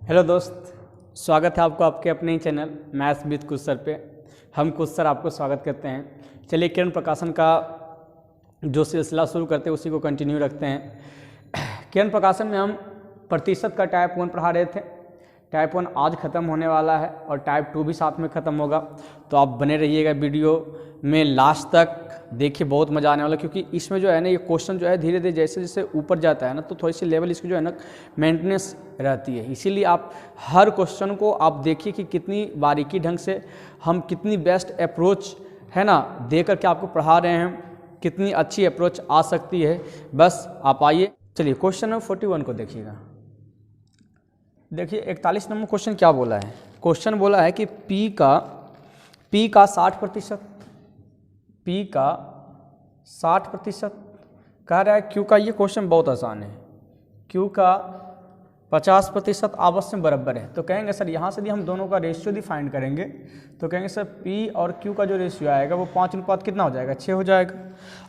Hello दोस्त, स्वागत है आपको आपके अपने ही channel maths with Kush sir पे। हम कुश सर आपको स्वागत करते हैं। चलिए किरण प्रकाशन का जो सिलसिला शुरू करते हैं उसी को कंटिन्यू रखते हैं। किरण प्रकाशन में हम प्रतिशत का टाइप 1 पढ़ा रहे थे। टाइप 1 आज ख़त्म होने वाला है और टाइप 2 भी साथ में ख़त्म होगा, तो आप बने रहिएगा वीडियो में लास्ट तक। देखिए बहुत मज़ा आने वाला, क्योंकि इसमें जो है ना ये क्वेश्चन जो है धीरे धीरे जैसे जैसे ऊपर जाता है ना तो थोड़ी सी लेवल इसकी जो है ना मेंटेनेंस रहती है। इसीलिए आप हर क्वेश्चन को आप देखिए कि कितनी बारीकी ढंग से हम कितनी बेस्ट अप्रोच है ना दे करके आपको पढ़ा रहे हैं, कितनी अच्छी अप्रोच आ सकती है। बस आप आइए। चलिए क्वेश्चन नंबर 41 को देखिएगा। देखिए 41 नंबर क्वेश्चन क्या बोला है। क्वेश्चन बोला है कि P का 60%, P का 60% कह रहा है। Q का, ये क्वेश्चन बहुत आसान है। Q का 50% आपस में बराबर है। तो कहेंगे सर यहाँ से भी हम दोनों का रेशियो डिफाइन करेंगे, तो कहेंगे सर P और Q का जो रेशियो आएगा वो 5 अनुपात कितना हो जाएगा, 6 हो जाएगा।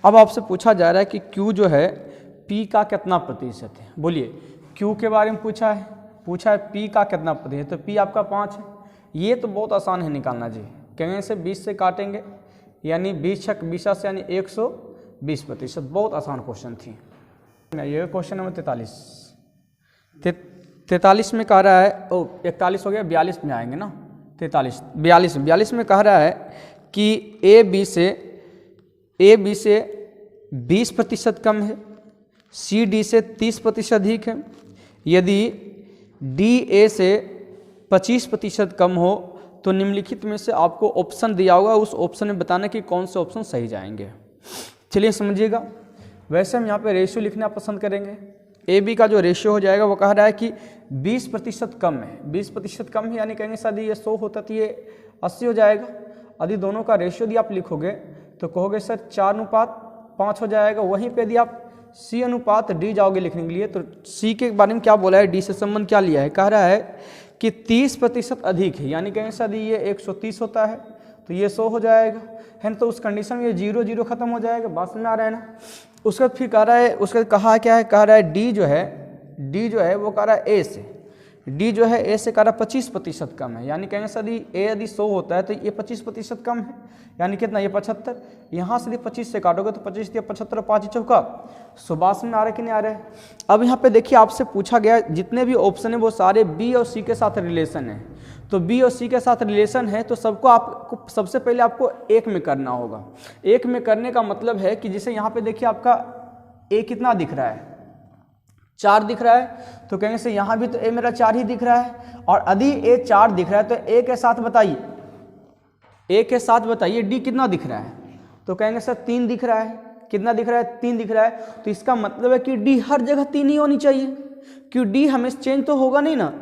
अब आपसे पूछा जा रहा है कि Q जो है P का कितना प्रतिशत है। बोलिए, Q के बारे में पूछा है P का कितना प्रतिशत, तो P आपका 5 है। ये तो बहुत आसान है निकालना जी। कहेंगे से 20 से काटेंगे यानी 20 छक 20 से यानी 120%। बहुत आसान क्वेश्चन थी। ये क्वेश्चन नंबर 43 में कह रहा है, 41 हो गया, 42 में आएंगे ना। 42 में कह रहा है कि ए बी से 20% कम है, सी डी से 30% अधिक है। यदि डी ए से 25% कम हो तो निम्नलिखित में से आपको ऑप्शन दिया होगा, उस ऑप्शन में बताना कि कौन से ऑप्शन सही जाएंगे। चलिए समझिएगा। वैसे हम यहाँ पे रेशियो लिखना पसंद करेंगे। ए बी का जो रेशियो हो जाएगा वो कह रहा है कि 20% कम है। 20% कम है यानी कहेंगे सर ये 100 होता तो ये 80 हो जाएगा। यदि दोनों का रेशियो यदि आप लिखोगे तो कहोगे सर 4:5 हो जाएगा। वहीं पर यदि आप सी अनुपात डी जाओगे लिखने के लिए, तो सी के बारे में क्या बोला है, डी से संबंध क्या लिया है, कह रहा है कि 30% अधिक है। यानी कहेंगे सर ये 130 होता है तो ये 100 हो जाएगा, है ना। तो उस कंडीशन में ये 0 खत्म हो जाएगा। बात समझ में आ रहा है ना। उसका फिर कह रहा है, उसका कहा क्या है, कह रहा है डी जो है वो कह रहा है ए से, डी जो है ए से कह रहा है 25% कम है। यानी कहेंगे सर ए यदि 100 होता है तो ये 25% कम है, यानी कितना, ये 75। यहाँ से 25 से काटोगे तो 25 या 75 5 चौका 100 में आ रहा है कि नहीं आ रहा है। अब यहाँ पे देखिए आपसे पूछा गया जितने भी ऑप्शन है वो सारे बी और सी के साथ रिलेशन है। तो बी और सी के साथ रिलेशन है तो सबको आपको सबसे पहले आपको एक में करना होगा। एक में करने का मतलब है कि जैसे यहाँ पे देखिए आपका ए कितना दिख रहा है, 4 दिख रहा है, तो कहेंगे से यहाँ भी तो ए मेरा 4 ही दिख रहा है। और यदि ए 4 दिख रहा है तो ए के साथ बताइए डी कितना दिख रहा है, तो कहेंगे सर 3 दिख रहा है। कितना दिख रहा है, 3 दिख रहा है। तो इसका मतलब है कि डी हर जगह 3 ही होनी चाहिए, क्योंकि डी हमेशा चेंज तो होगा नहीं ना।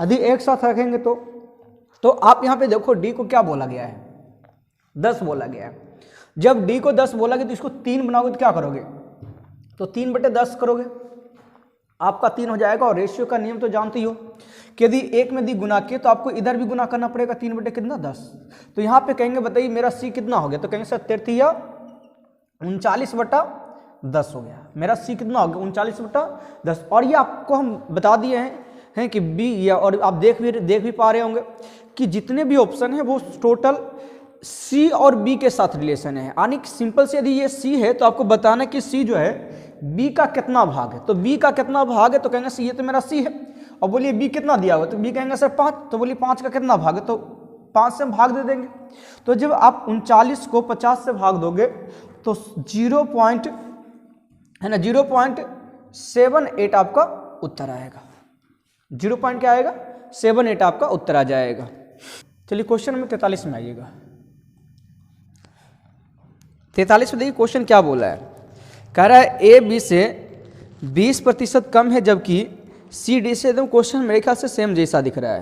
यदि एक साथ रखेंगे तो आप यहाँ पे देखो डी को क्या बोला गया है, 10 बोला गया है। जब डी को 10 बोला गया तो इसको 3 बनाओगे तो क्या करोगे, तो 3/10 करोगे, आपका 3 हो जाएगा। और रेशियो का नियम तो जानते ही हो कि यदि एक में दी गुना किए तो आपको इधर भी गुना करना पड़ेगा। 3/10। तो यहाँ पे कहेंगे बताइए मेरा सी कितना हो गया, तो कहेंगे सर 33 39/10 हो गया। मेरा सी कितना हो गया, 39/10। और ये आपको हम बता दिए हैं कि बी, या और आप देख भी पा रहे होंगे कि जितने भी ऑप्शन है वो टोटल सी और बी के साथ रिलेशन है। यानी सिंपल से यदि ये सी है तो आपको बताना कि सी जो है बी का कितना भाग है। तो बी का कितना भाग है, तो कहेंगे सी ये तो मेरा सी है। और बोलिए बी कितना दिया हुआ, तो बी कहेंगे सर 5, तो बोलिए 5 का कितना भाग है, तो 5 से भाग दे देंगे। तो जब आप 39 को 50 से भाग दोगे तो 0.78 आपका उत्तर आएगा। 0. क्या आएगा, 78 आपका उत्तर आ जाएगा। चलिए क्वेश्चन नंबर 43 में आइएगा। 43 में देखिए क्वेश्चन क्या बोला है। कह रहा है ए बी से 20% कम है जबकि सी डी से। एकदम क्वेश्चन मेरे ख्याल से सेम जैसा दिख रहा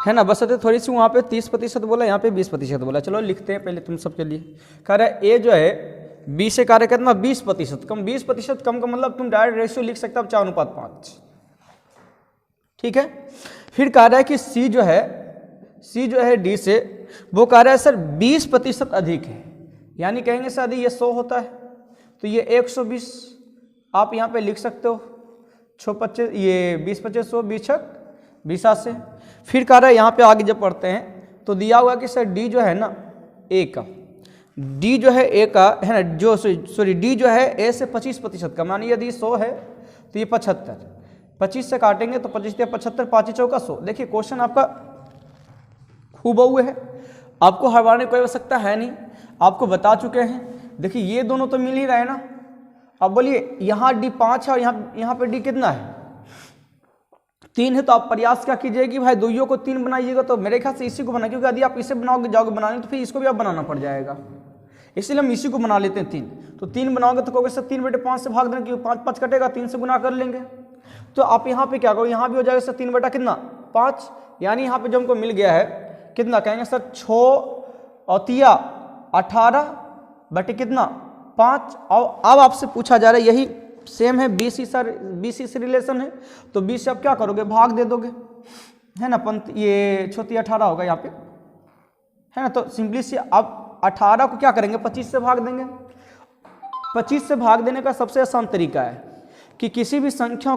है ना। बस थोड़ी सी वहाँ पे 30% बोला, यहाँ पे 20% बोला। चलो लिखते हैं पहले तुम सबके लिए। कह रहा है ए जो है बी से कह रहा है कितना, 20% कम। 20% कम का मतलब तुम डायरेक्ट रेशियो लिख सकते हो 4:5, ठीक है। फिर कह रहा है कि सी जो है डी से, वो कह रहा है सर 20% अधिक है। यानी कहेंगे सर यदि ये 100 होता है तो ये 120, आप यहाँ पे लिख सकते हो 6×25 ये 20×25 100 20×6 20 फिर कह रहा है यहाँ पे आगे जब पढ़ते हैं तो दिया हुआ कि सर डी जो है ना ए का, डी जो है ए का है ना, जो सॉरी डी जो है ए से 25% का, मानिए यदि 100 है तो ये 75, 25 से काटेंगे तो 25 या 75, 5 चौका 100। देखिए क्वेश्चन आपका हूबहू है, आपको हरवाने की कोई आवश्यकता है नहीं, आपको बता चुके हैं। देखिए ये दोनों तो मिल ही रहे ना। अब बोलिए यहाँ डी 5 है और यहाँ पे डी कितना है 3 है, तो आप प्रयास क्या कीजिए कि भाई दोइयों को 3 बनाइएगा। तो मेरे ख्याल से इसी को बना, क्योंकि यदि आप इसे बनाओगे जाओगे बनाने तो फिर इसको भी आप बनाना पड़ जाएगा, इसलिए हम इसी को बना लेते हैं 3। तो 3 बनाओगे तो कहोगे सर 3/5 से भाग देंगे, क्योंकि 5 कटेगा, 3 से गुना कर लेंगे। तो आप यहाँ पे क्या करो, यहाँ भी हो जाएगा सर 3/5, यानी यहाँ पे जो हमको मिल गया है कितना, कहेंगे सर 6 और 3 18 बटे कितना 5। और अब आपसे पूछा जा रहा है यही सेम है, BC से रिलेशन है, तो 20 से आप क्या करोगे भाग दे दोगे, है ना। ये 6×3 18 होगा यहाँ पे, है ना। तो सिंपली से अब 18 को क्या करेंगे 25 से भाग देंगे। 25 से भाग देने का सबसे आसान तरीका है कि किसी भी संख्या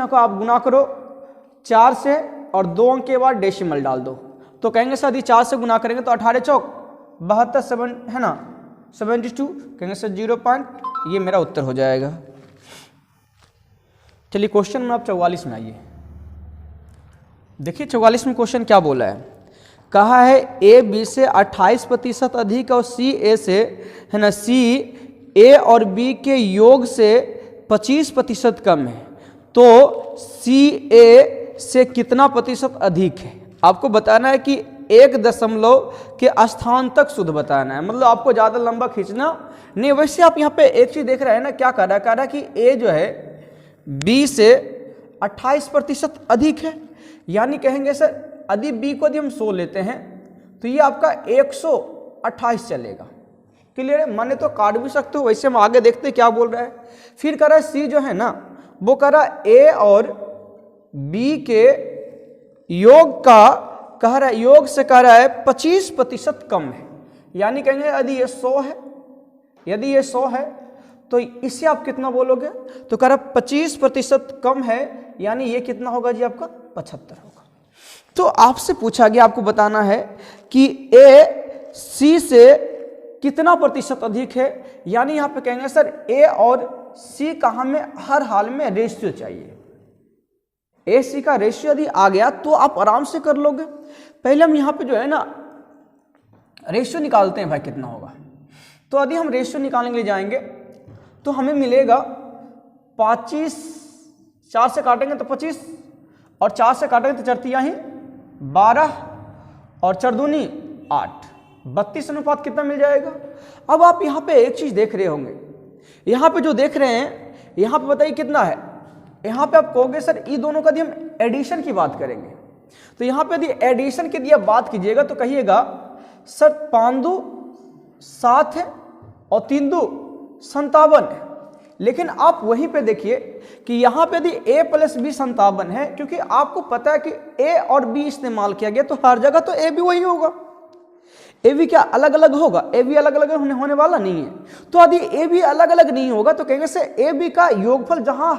को आप गुना करो 4 से और 2 अंक के बाद डेसिमल डाल दो। तो कहेंगे सर यदि 4 से गुना करेंगे तो 18 चौक 72 है ना 72, कहेंगे सर 0 पॉइंट, ये मेरा उत्तर हो जाएगा। चलिए क्वेश्चन में आप 44 में आइए। देखिए 44 में क्वेश्चन क्या बोला है, कहा है ए बी से 28% अधिक और सी ए से, है ना, सी ए और बी के योग से 25% कम है, तो सी ए से कितना प्रतिशत अधिक है। आपको बताना है कि 1 दशमलव के स्थान तक शुद्ध बताना है, मतलब आपको ज़्यादा लंबा खींचना नहीं। वैसे आप यहाँ पे एक चीज़ देख रहे हैं ना, क्या कर रहा है कि ए जो है बी से 28% अधिक है, यानी कहेंगे सर यदि बी को यदि हम 100 लेते हैं तो ये आपका 128 चलेगा। क्लियर है, माने तो काट भी सकते हो। वैसे हम आगे देखते हैं क्या बोल रहा है। फिर कह रहा है सी जो है ना वो कह रहा है ए और बी के योग का, कह रहा है योग से कह रहा है 25% कम है, यानी कहेंगे यदि ये 100 है तो इससे आप कितना बोलोगे, तो कह रहा है 25% कम है, यानी ये कितना होगा जी आपका 75 होगा। तो आपसे पूछा गया आपको बताना है कि ए सी से कितना प्रतिशत अधिक है, यानी यहां पे कहेंगे सर ए और सी का हमें हर हाल में रेशियो चाहिए। ए सी का रेशियो यदि आ गया तो आप आराम से कर लोगे। पहले हम यहां पे जो है ना रेशियो निकालते हैं भाई कितना होगा। तो यदि हम रेशियो निकालने के लिए जाएंगे तो हमें मिलेगा 25, 4 से काटेंगे तो 25 और 4 से काटेंगे तो 4×3 ही 12 और 4×2 8, 32 अनुपात कितना मिल जाएगा। अब आप यहाँ पे एक चीज देख रहे होंगे, यहाँ पे जो देख रहे हैं यहाँ पे बताइए कितना है। यहाँ पे आप कहोगे सर ये दोनों का यदि हम एडिशन की बात करेंगे तो यहाँ पे यदि एडिशन की यदि आप बात कीजिएगा तो कहिएगा सर 5×2 7 है और 3×2 57 है। लेकिन आप वहीं पे देखिए कि यहाँ पे यदि a + b 57 है, क्योंकि आपको पता है कि a और b इस्तेमाल किया गया तो हर जगह तो a भी वही होगा। ए बी क्या अलग अलग होगा, ए बी अलग अलग होने वाला नहीं है। तो यदि ए बी अलग अलग नहीं होगा तो कहेंगे से ए बी का योगफल जहां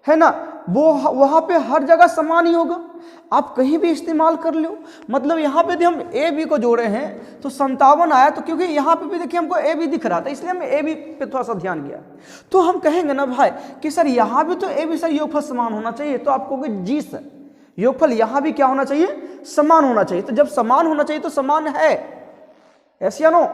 है ना, वो वहां पे हर जगह समान ही होगा। आप कहीं भी इस्तेमाल कर लो, मतलब यहाँ पे यदि हम ए बी को जोड़े हैं तो 57 आया, तो क्योंकि यहाँ पे भी देखिए हमको ए बी दिख रहा था इसलिए हमने ए बी पे थोड़ा सा ध्यान दिया। तो हम कहेंगे ना भाई कि सर यहाँ भी तो ए बी सर योगफल समान होना चाहिए, तो आप कहोगे जी सर योगफल यहाँ भी क्या होना चाहिए, समान होना चाहिए। तो जब समान होना चाहिए तो समान है, ऐसे या नो,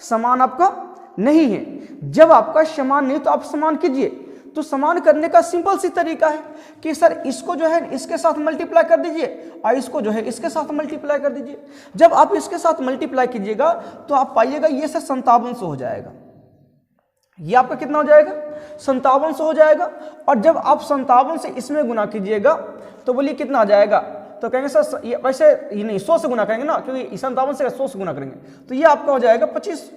समान आपका नहीं है। जब आपका समान नहीं तो आप समान कीजिए। तो समान करने का सिंपल सी तरीका है कि सर इसको जो है इसके साथ मल्टीप्लाई कर दीजिए और इसको जो है इसके साथ मल्टीप्लाई कर दीजिए। जब आप इसके साथ मल्टीप्लाई कीजिएगा तो आप पाइएगा ये सर 5700 हो जाएगा। ये आपका कितना हो जाएगा 5700 हो जाएगा। और जब आप 57 से इसमें गुना कीजिएगा तो बोलिए कितना आ जाएगा, तो कहेंगे सर ये वैसे ये नहीं 100 से गुना करेंगे ना, क्योंकि 57 से 100 से गुना करेंगे तो ये आपका हो जाएगा 25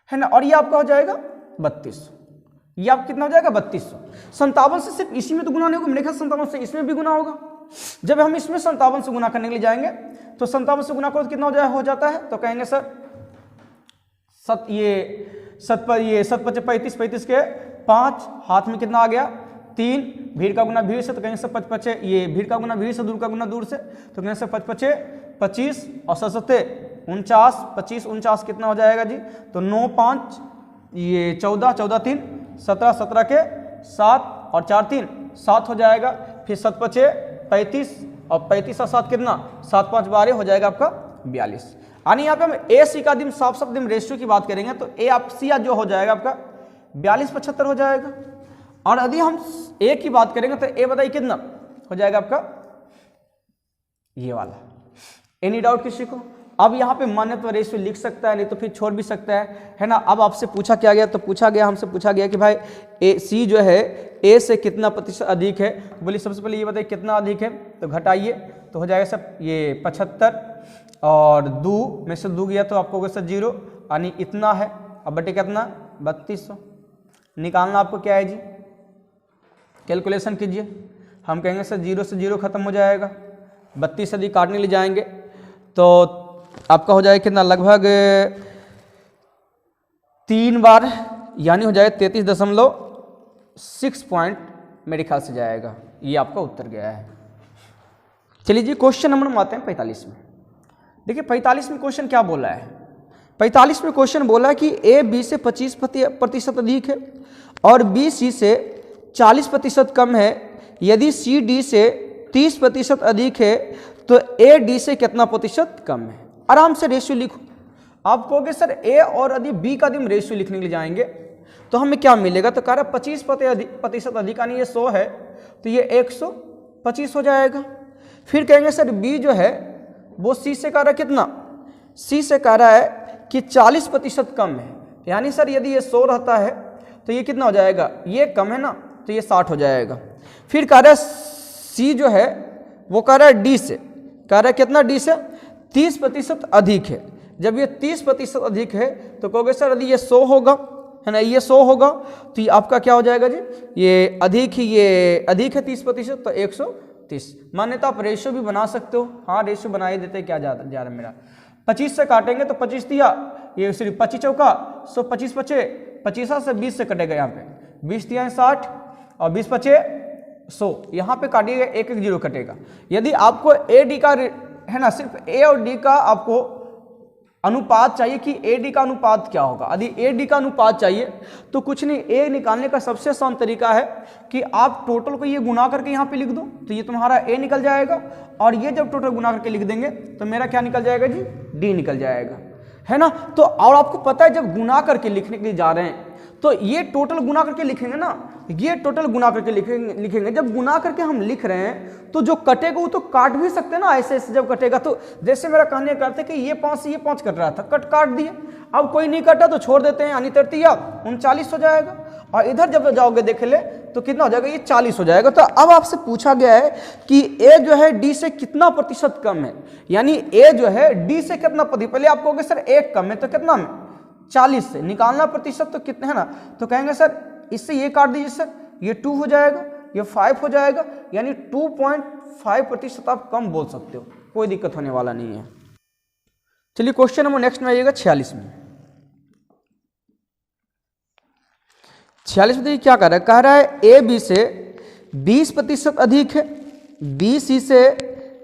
है ना, और ये आपका हो जाएगा 3200। ये आप कितना हो जाएगा 3200। 57 से सिर्फ इसी में तो गुना नहीं होगा, मेरे ख्याल 57 से इसमें भी गुना होगा। जब हम इसमें 57 से गुना करने के लिए जाएंगे तो 57 से गुना करो तो कितना हो जाता है, तो कहेंगे सर ये ये 7 5 35, 35 के 5, हाथ में कितना आ गया 3, भीड़ का गुना भीड़ से, तो कहेंगे 7 5 5 ये भीड़ का गुना भीड़ से, दूर का गुना दूर से, तो कहेंगे 7 5 5 25 और 7 7 49, 25 49 कितना हो जाएगा जी, तो 9 5 ये 14, 14 3 17, 17 के 7 और 4 3 7 हो जाएगा, फिर 7 5 35 और 35 और 7 कितना 7 5 12 हो जाएगा आपका 42। यानी यहाँ पे हम ए सी का दिन साफ साफ दिन रेशियो की बात करेंगे तो ए आप सी जो हो जाएगा आपका 42 75 हो जाएगा। और यदि हम ए की बात करेंगे तो ए बताइए कितना हो जाएगा आपका ये वाला। एनी डाउट किसी को? अब यहाँ पे मान्यता रेशियो लिख सकता है, नहीं तो फिर छोड़ भी सकता है ना। अब आपसे पूछा क्या गया, तो हमसे पूछा गया कि भाई ए सी जो है ए से कितना प्रतिशत अधिक है, तो बोलिए सबसे पहले ये बताइए कितना अधिक है, तो घटाइए तो हो जाएगा सब ये 75 और 2 में से 2 गया तो आपको होगा सर 0, यानी इतना है। अब बटे कितना 3200 निकालना आपको क्या है जी, कैलकुलेशन कीजिए। हम कहेंगे सर 0 से 0 खत्म हो जाएगा, 32 यदि काटने ले जाएंगे तो आपका हो जाएगा कितना लगभग 3 बार, यानी हो जाएगा 33.6 पॉइंट मेरे ख्याल से जाएगा। ये आपका उत्तर गया है। चलिए जी क्वेश्चन नंबर में आते हैं 45 में। देखिए 45 में क्वेश्चन क्या बोला है, 45 में क्वेश्चन बोला कि ए बी से 25% अधिक है और बी सी से 40% कम है। यदि सी डी से 30% अधिक है तो ए डी से कितना प्रतिशत कम है। आराम से रेशियो लिखो। आप कहोगे सर ए और यदि बी का यदि हम रेशियो लिखने के लिए जाएंगे तो हमें क्या मिलेगा, तो कह रहा 25% अधिक, यानी ये 100 है तो ये 125 हो जाएगा। फिर कहेंगे सर बी जो है वो सी से कह रहा है कितना, सी से कह रहा है कि 40% कम है, यानी सर यदि ये 100 रहता है तो ये कितना हो जाएगा, ये कम है ना, तो ये 60 हो जाएगा। फिर कह रहा है सी जो है वो कह रहा है डी से, कह रहा है कितना, डी से 30% अधिक है। जब ये 30% अधिक है तो कहोगे सर यदि ये 100 होगा, है ना, ये 100 होगा तो ये आपका क्या हो जाएगा जी, ये अधिक ही, ये अधिक है 30% तो 130। मान्यता आप रेशियो भी बना सकते हो, हाँ रेशियो बना ही देते, क्या जा रहा है मेरा 25 से काटेंगे तो 25 दिया, ये सिर्फ 25 चौका 100, 25 पचे 25 से 20 से कटेगा, यहाँ पे 20 दिया है 60 और 20 पचे 100, यहाँ पे काटिएगा 1 1 0 कटेगा। यदि आपको ए डी का है ना, सिर्फ ए और डी का आपको अनुपात चाहिए कि ए डी का अनुपात क्या होगा। यदि ए डी का अनुपात चाहिए तो कुछ नहीं, ए निकालने का सबसे आसान तरीका है कि आप टोटल को ये गुना करके यहाँ पे लिख दो तो ये तुम्हारा ए निकल जाएगा, और ये जब टोटल गुना करके लिख देंगे तो मेरा क्या निकल जाएगा जी, डी निकल जाएगा, है ना। तो और आपको पता है जब गुना करके लिखने के लिए जा रहे हैं तो ये टोटल गुना करके लिखेंगे ना, ये टोटल गुना करके लिखेंगे। जब गुना करके हम लिख रहे हैं तो जो कटेगा वो तो काट भी सकते हैं ना, ऐसे ऐसे जब कटेगा तो जैसे मेरा कहने का अर्थ है कि ये 5 से ये 5 कट रहा था, काट दिए, अब कोई नहीं कटा तो छोड़ देते हैं, यानी 39 हो जाएगा। और इधर जब जाओगे देख ले तो कितना हो जाएगा, ये 40 हो जाएगा। तो अब आपसे पूछा गया है कि ए जो है डी से कितना प्रतिशत कम है, यानी ए जो है डी से कितना प्रतिशत, पहले आप कहोगे सर 1 कम है तो कितना में 40 से निकालना प्रतिशत तो कितने है ना, तो कहेंगे सर इससे ये काट दीजिए सर, ये 2 हो जाएगा, ये 5 हो जाएगा, यानी 2.5% आप कम बोल सकते हो, कोई दिक्कत होने वाला नहीं है। चलिए क्वेश्चन नंबर नेक्स्ट में आइएगा 46 में। 46 में देखिए क्या कह रहा है, कह रहा है ए बी से 20% अधिक है, बी सी से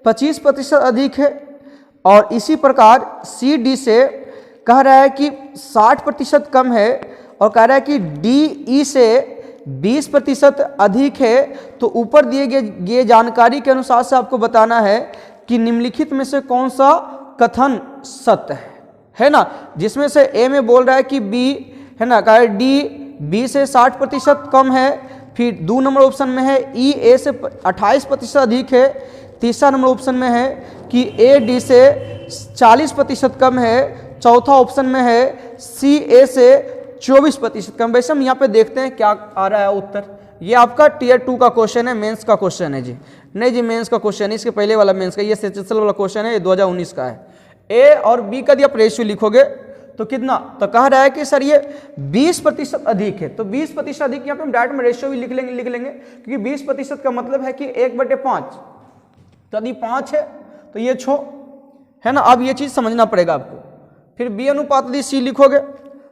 25% अधिक है, और इसी प्रकार सी डी से कह रहा है कि 60% कम है, और कह रहा है कि डी ई से 20% अधिक है। तो ऊपर दिए गए जानकारी के अनुसार से आपको बताना है कि निम्नलिखित में से कौन सा कथन सत्य है ना, जिसमें से ए में बोल रहा है कि बी, है ना, कह रहा है डी बी से 60% कम है, फिर 2 नंबर ऑप्शन में है ई ए से 28% अधिक है, तीसरा नंबर ऑप्शन में है कि ए डी से 40% कम है, चौथा ऑप्शन में है सी ए से 24% कम। वैसे हम यहाँ पे देखते हैं क्या आ रहा है उत्तर। ये आपका टीयर 2 का क्वेश्चन है, मेंस का क्वेश्चन है जी, नहीं जी मेंस का क्वेश्चन है, इसके पहले वाला मेंस का, ये सेचुरल वाला क्वेश्चन है, ये 2019 का है। ए और बी का यदि आप रेशियो लिखोगे तो कितना, तो कह रहा है कि सर ये 20% अधिक है, तो 20% अधिक यहाँ पे हम डायरेक्ट में रेशियो भी लिख लेंगे क्योंकि 20% का मतलब है कि 1/5, तो यदि 5 है तो ये 6 है ना। अब ये चीज समझना पड़ेगा आपको। फिर बी अनुपात यदि सी लिखोगे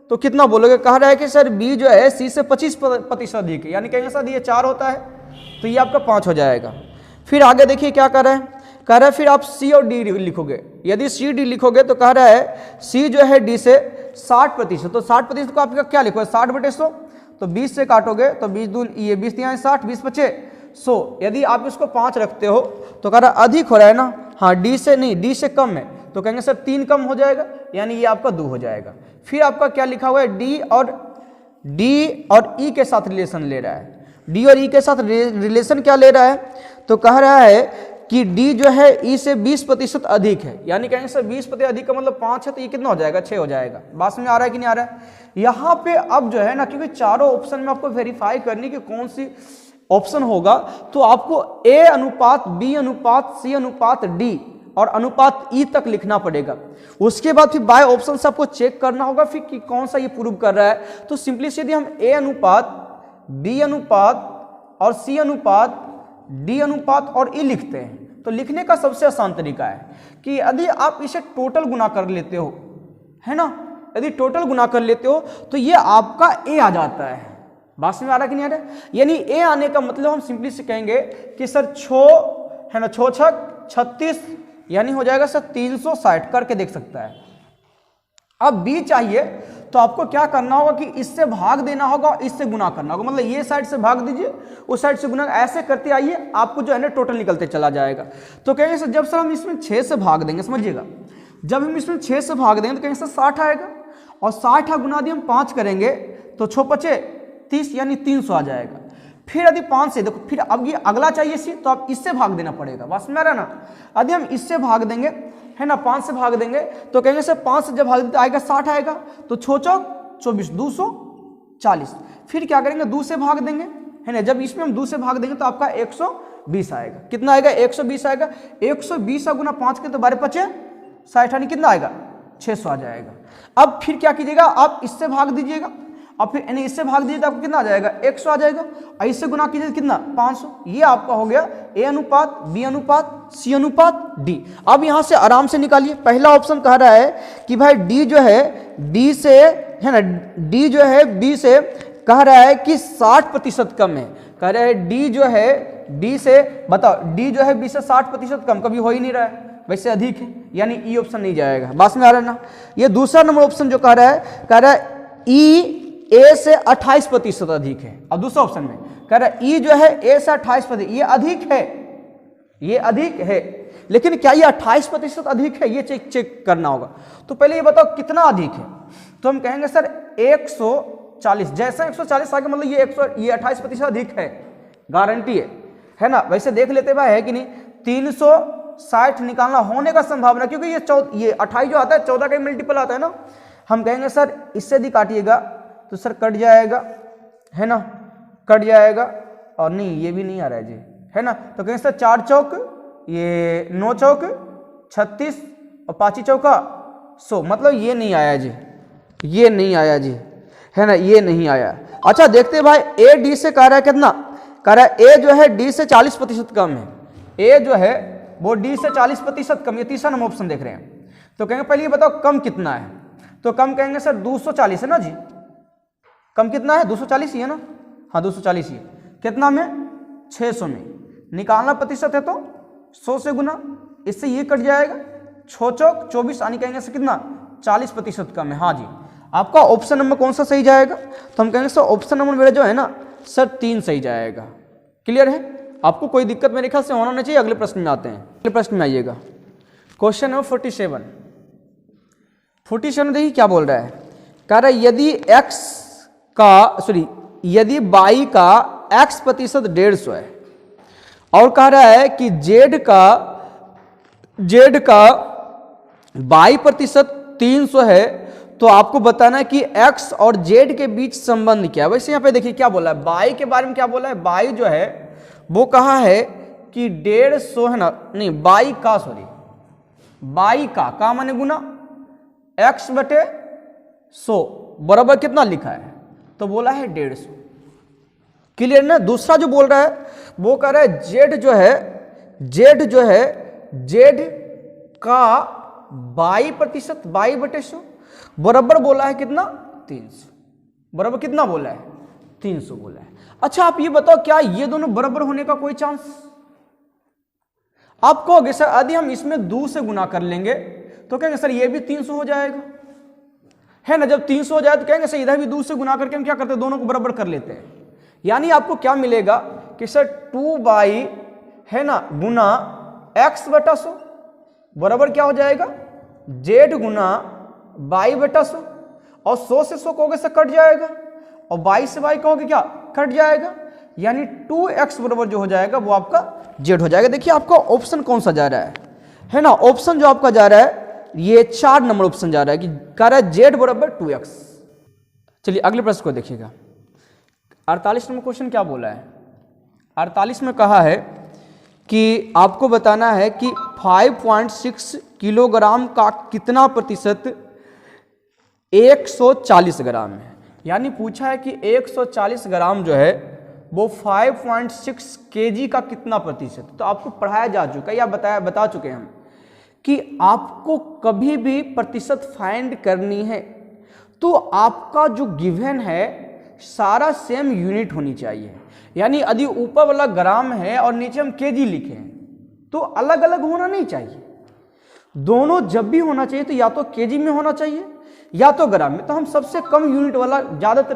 तो कितना बोलोगे? कह रहा है कि सर बी जो है सी से 25% अधिक है, यानी कहेंगे सर ये 4 होता है तो ये आपका 5 हो जाएगा। फिर आगे देखिए क्या कर रहा है, कह रहा है फिर आप सी और डी लिखोगे। यदि सी डी लिखोगे तो कह रहा है सी जो है डी से 60%, तो 60% को आपका क्या लिखोगे? 60/100, तो 20 से काटोगे तो 20 दून ये 20 यहाँ 60, 20 बचे 100। यदि आप इसको 5 रखते हो तो कह रहा है अधिक हो रहा है ना, हाँ डी से नहीं, डी से कम है, तो कहेंगे सर 3 कम हो जाएगा, यानी ये आपका 2 हो जाएगा। फिर आपका क्या लिखा हुआ है? डी और ई के साथ रिलेशन ले रहा है। डी और ई के साथ रिलेशन क्या ले रहा है? तो कह रहा है कि डी जो है ई से 20% अधिक है, यानी कहेंगे सर 20% अधिक का मतलब 5 है, तो ये कितना हो जाएगा? 6 हो जाएगा। बात में आ रहा है कि नहीं आ रहा है? यहाँ पे अब जो है ना, क्योंकि चारों ऑप्शन में आपको वेरीफाई करनी कि कौन सी ऑप्शन होगा, तो आपको ए अनुपात बी अनुपात सी अनुपात डी और अनुपात ई तक लिखना पड़ेगा। उसके बाद फिर बाय ऑप्शन से आपको चेक करना होगा फिर कि कौन सा ये प्रूव कर रहा है। तो सिंपली से यदि हम ए अनुपात बी अनुपात और सी अनुपात डी अनुपात और ई लिखते हैं, तो लिखने का सबसे आसान तरीका है कि यदि आप इसे टोटल गुना कर लेते हो, है ना, यदि टोटल गुना कर लेते हो तो ये आपका ए आ जाता है। बात में आ रहा कि नहीं आ रहा? यानी ए आने का मतलब हम सिंपली से कहेंगे कि सर 6 है ना, 6 छक 36, यानी हो जाएगा सर 360, करके देख सकता है। अब बी चाहिए तो आपको क्या करना होगा कि इससे भाग देना होगा और इससे गुना करना होगा, मतलब ये साइड से भाग दीजिए, उस साइड से गुना, ऐसे करते आइए, आपको जो है ना टोटल निकलते चला जाएगा। तो कहेंगे सर जब सर हम इसमें 6 से भाग देंगे, समझिएगा, जब हम इसमें 6 से भाग देंगे तो कहेंगे सर 60 आएगा, और 60 गुना यदि हम 5 करेंगे तो 6 पचे 30, यानी 300 आ जाएगा। फिर यदि 5 से देखो, फिर अब ये अगला चाहिए सी, तो आप इससे भाग देना पड़ेगा। बस में रहा ना, यदि हम इससे भाग देंगे, है ना, 5 से भाग देंगे तो कहेंगे सर 5 से जब भाग देते आएगा 60 आएगा, तो 6 चौक 24, 240। फिर क्या करेंगे? 2 से भाग देंगे, है ना, जब इसमें हम 2 से भाग देंगे तो आपका 120 आएगा। कितना आएगा? 120 आएगा। 120 गुना 5 के तो 12 पचे 60, यानी कितना आएगा? 600 आ जाएगा। अब फिर क्या कीजिएगा? आप इससे भाग दीजिएगा, और फिर यानी इससे भाग दीजिए तो आपको कितना आ जाएगा? 100 आ जाएगा, और इससे गुना कीजिए कितना? 500। ये आपका हो गया ए अनुपात बी अनुपात सी अनुपात डी। अब यहां से आराम से निकालिए। पहला ऑप्शन कह रहा है कि भाई डी जो है डी से, है ना, डी जो है बी से कह रहा है कि 60% कम है। कह रहा है डी जो है डी से, बताओ, डी जो है बी से 60% कम, कभी हो ही नहीं रहा है, वैसे अधिक है, यानी ई ऑप्शन नहीं जाएगा। बात में आ रहा है ना? ये दूसरा नंबर ऑप्शन जो कह रहा है ई ए से 28% अधिक है। अब दूसरा ऑप्शन में कह रहा है ई जो है ए से 28%, ये अधिक है, ये अधिक है, लेकिन क्या ये 28% अधिक है? ये चेक करना होगा। तो पहले ये बताओ कितना अधिक है? तो हम कहेंगे सर 140। जैसा 140 आगे मतलब ये 28% अधिक है, गारंटी है ना? वैसे देख लेते भाई, है कि नहीं? 360 निकालना होने का संभावना, क्योंकि ये 28 जो आता है 14 का मल्टीपल आता है ना। हम कहेंगे सर इससे यदि काटिएगा तो सर कट जाएगा, है ना, कट जाएगा, और नहीं ये भी नहीं आ रहा है जी, है ना। तो कहेंगे सर 4 चौक ये 9 चौक 36 और 5 चौका 100, मतलब ये नहीं आया जी, ये नहीं आया जी, है ना, ये नहीं आया। अच्छा देखते भाई, ए डी से कह रहा है कितना? कह रहा है ए जो है डी से 40% कम है। ए जो है वो डी से 40% कम, ये तीसरा नंबर ऑप्शन देख रहे हैं। तो कहेंगे पहले ये बताओ कम कितना है? तो कम कहेंगे सर 240 है ना जी। कम कितना है? 240 ही है ना, हाँ 240 ही। कितना में? 600 में। निकालना प्रतिशत है तो 100 से गुना, इससे ये कट जाएगा, 6 चौक 24, यानी कहेंगे सर कितना? 40% कम है। हाँ जी, आपका ऑप्शन नंबर कौन सा सही जाएगा? तो हम कहेंगे सर ऑप्शन नंबर मेरा जो है ना सर 3 सही जाएगा। क्लियर है? आपको कोई दिक्कत मेरे ख्याल से होना नहीं चाहिए। अगले प्रश्न में आते हैं, अगले प्रश्न में आइएगा। क्वेश्चन नंबर 47 देखिए क्या बोल रहा है। कह रहा है यदि y का x% 150 है, और कह रहा है कि z का y% 300 है, तो आपको बताना है कि x और z के बीच संबंध क्या है। वैसे यहाँ पे देखिए क्या बोला है, y के बारे में क्या बोला है। y जो है वो कहा है कि 150 है ना, नहीं y का माने गुना x/100 बराबर कितना लिखा है? तो बोला है 150। क्लियर ना? दूसरा जो बोल रहा है वो कह रहा है z जो है z का y% y/100 बराबर बोला है कितना? 300 बराबर कितना बोला है 300 बोला है। अच्छा आप ये बताओ क्या ये दोनों बराबर होने का कोई चांस? आप कहोगे सर यदि हम इसमें 2 से गुना कर लेंगे तो कहेंगे सर ये भी 300 हो जाएगा, है ना। जब 300 हो जाए तो कहेंगे सर इधर भी 2 से गुना करके हम क्या करते हैं दोनों को बराबर कर लेते हैं। यानी आपको क्या मिलेगा कि सर 2 बाई है ना गुना x बटा 100 बराबर क्या हो जाएगा z गुना y बटा 100, और 100 से 100 कहोगे सर कट जाएगा और y से y कहोगे क्या कट जाएगा, यानी 2x बराबर जो हो जाएगा वो आपका z हो जाएगा। देखिए आपका ऑप्शन कौन सा जा रहा है ना, ऑप्शन जो आपका जा रहा है ये 4 नंबर ऑप्शन जा रहा है कि कह रहा है z बराबर 2x। चलिए अगले प्रश्न को देखिएगा। 48 नंबर क्वेश्चन क्या बोला है, 48 में कहा है कि आपको बताना है कि 5.6 किलोग्राम का कितना प्रतिशत 140 ग्राम है। यानी पूछा है कि 140 ग्राम जो है वो 5.6 केजी का कितना प्रतिशत। तो आपको पढ़ाया जा चुका है या बता चुके हैं हम कि आपको कभी भी प्रतिशत फाइंड करनी है तो आपका जो गिवन है सारा सेम यूनिट होनी चाहिए। यानी यदि ऊपर वाला ग्राम है और नीचे हम केजी लिखे हैं तो अलग अलग होना नहीं चाहिए, दोनों जब भी होना चाहिए तो या तो केजी में होना चाहिए या तो ग्राम में। तो हम सबसे कम यूनिट वाला ज़्यादातर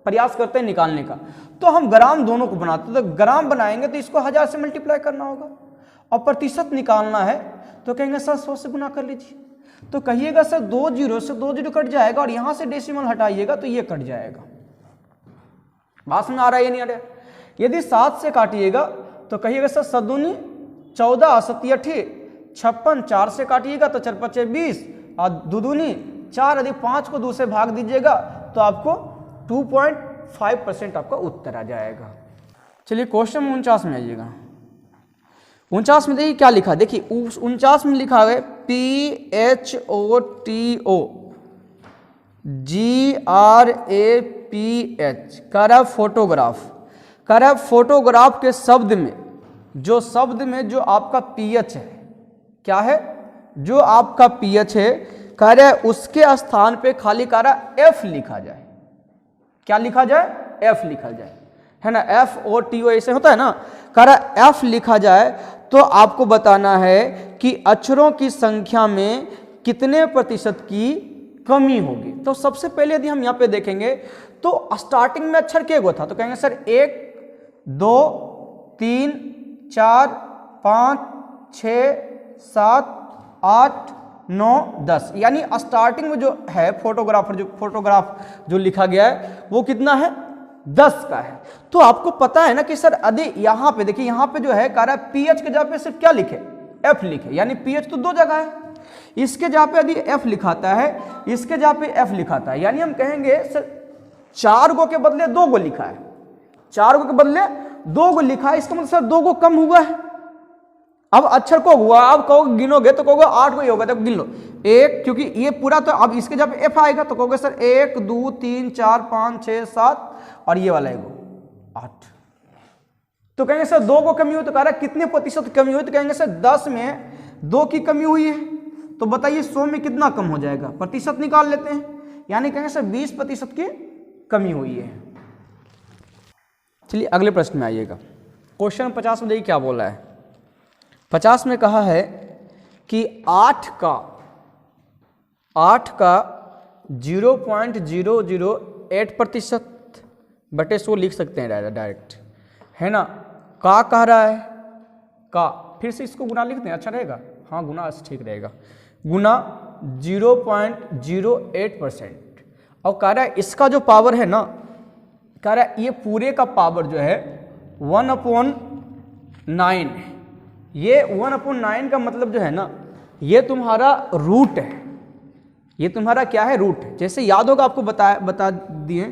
प्रयास करते हैं निकालने का, तो हम ग्राम दोनों को बनाते हैं। तो ग्राम बनाएंगे तो इसको 1000 से मल्टीप्लाई करना होगा, और प्रतिशत निकालना है तो कहेंगे सर 100 से गुना कर लीजिए। तो कहिएगा सर 2 जीरो से 2 जीरो कट जाएगा और यहाँ से डेसिमल हटाइएगा तो ये कट जाएगा। बात समझ आ रहा है या नहीं आ रहा है? यदि 7 से काटिएगा तो कहिएगा सर 7 दूनी 14 7 8 56, 4 से काटिएगा तो 4 5 20 और 2 दूनी 4, यदि 5 को 2 से भाग दीजिएगा तो आपको 2.5% आपका उत्तर आ जाएगा। चलिए क्वेश्चन 49 में आइएगा। 49 में देखिए क्या लिखा, देखिए 49 में लिखा है PHOTO GRAPH कर फोटोग्राफ। कर फोटोग्राफ के शब्द में जो आपका पीएच है क्या है, जो आपका पीएच है कह रहा है उसके स्थान पे खाली कह रहा है F लिखा जाए। क्या लिखा जाए? F लिखा जाए, है ना। FOTO ऐसे होता है ना, कह रहा F लिखा जाए। तो आपको बताना है कि अक्षरों की संख्या में कितने प्रतिशत की कमी होगी। तो सबसे पहले यदि हम यहाँ पे देखेंगे तो स्टार्टिंग में अक्षर के गो था, तो कहेंगे सर 1 2 3 4 5 6 7 8 9 10, यानी स्टार्टिंग में जो है फोटोग्राफ जो लिखा गया है वो कितना है 10 का है। तो आपको पता है ना कि सर यदि यहाँ पे देखिए, यहाँ पे जो है कह रहा है पीएच के जगह पे सिर्फ क्या लिखे F लिखे, यानी पीएच तो 2 जगह है। इसके जगह पे यदि F लिखाता है, इसके जगह पे F लिखाता है, यानी हम कहेंगे सर 4 गो के बदले 2 गो लिखा है, 4 गो के बदले 2 गो लिखा है, इसका मतलब सर 2 गो कम हुआ है। अब अक्षर को हुआ, अब कहोगे गिनोगे तो कहोगे 8 गो ही होगा, तब गिन लो 1, क्योंकि ये पूरा तो अब इसके जब F आएगा तो कहोगे सर 1 2 3 4 5 6 7 और ये वाला 8। तो कहेंगे सर 2 को कमी हुई, तो कह रहा है कितने प्रतिशत कमी हुई, तो कहेंगे सर 10 में 2 की कमी हुई है। तो बताइए 100 में कितना कम हो जाएगा, प्रतिशत निकाल लेते हैं, यानी कहेंगे सर 20% की कमी हुई है। चलिए अगले प्रश्न में आइएगा। क्वेश्चन 50 में देखिए क्या बोला है। 50 में कहा है कि 8 का 0.008% बटे 100 लिख सकते हैं डायरेक्ट, है ना। का कह रहा है, का फिर से इसको गुना लिखते हैं, अच्छा रहेगा, हाँ गुना ठीक रहेगा, गुना 0.08%। और कह रहा है इसका जो पावर है ना, कह रहा है ये पूरे का पावर जो है 1/9 है। ये 1/9 का मतलब जो है ना, ये तुम्हारा रूट है, ये तुम्हारा क्या है, रूट है। जैसे याद होगा आपको बता दिए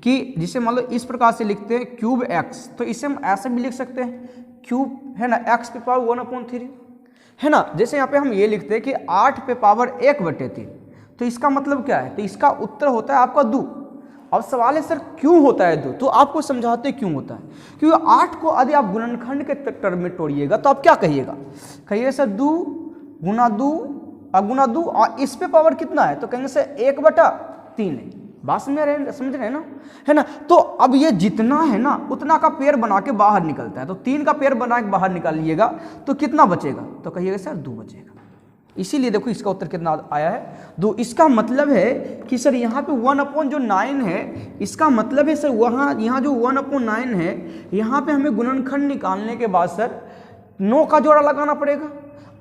कि जिसे मान लो इस प्रकार से लिखते हैं क्यूब एक्स, तो इसे हम ऐसे भी लिख सकते हैं क्यूब, है ना, x पे पावर 1/3, है ना। जैसे यहाँ पे हम ये लिखते हैं कि 8 पे पावर 1/3, तो इसका मतलब क्या है, तो इसका उत्तर होता है आपका 2। अब सवाल है सर क्यों होता है 2, तो आपको समझाते क्यों होता है। क्योंकि 8 को यदि आप गुणनखंड के टर्म में तोड़िएगा तो आप क्या कहिएगा, कहिए सर 2 गुना 2 और गुना 2 और इस पे पावर कितना है, तो कहेंगे सर 1/3 है, बात समझ रहे हैं ना, है ना। तो अब ये जितना है ना उतना का पेयर बना के बाहर निकलता है, तो 3 का पेयर बना के बाहर निकालिएगा तो कितना बचेगा, तो कहिएगा सर 2 बचेगा। इसीलिए देखो इसका उत्तर कितना आया है 2। इसका मतलब है कि सर यहाँ पे 1/9 है, इसका मतलब है सर यहाँ जो 1/9 है यहाँ पे हमें गुणनखंड निकालने के बाद सर 9 का जोड़ा लगाना पड़ेगा,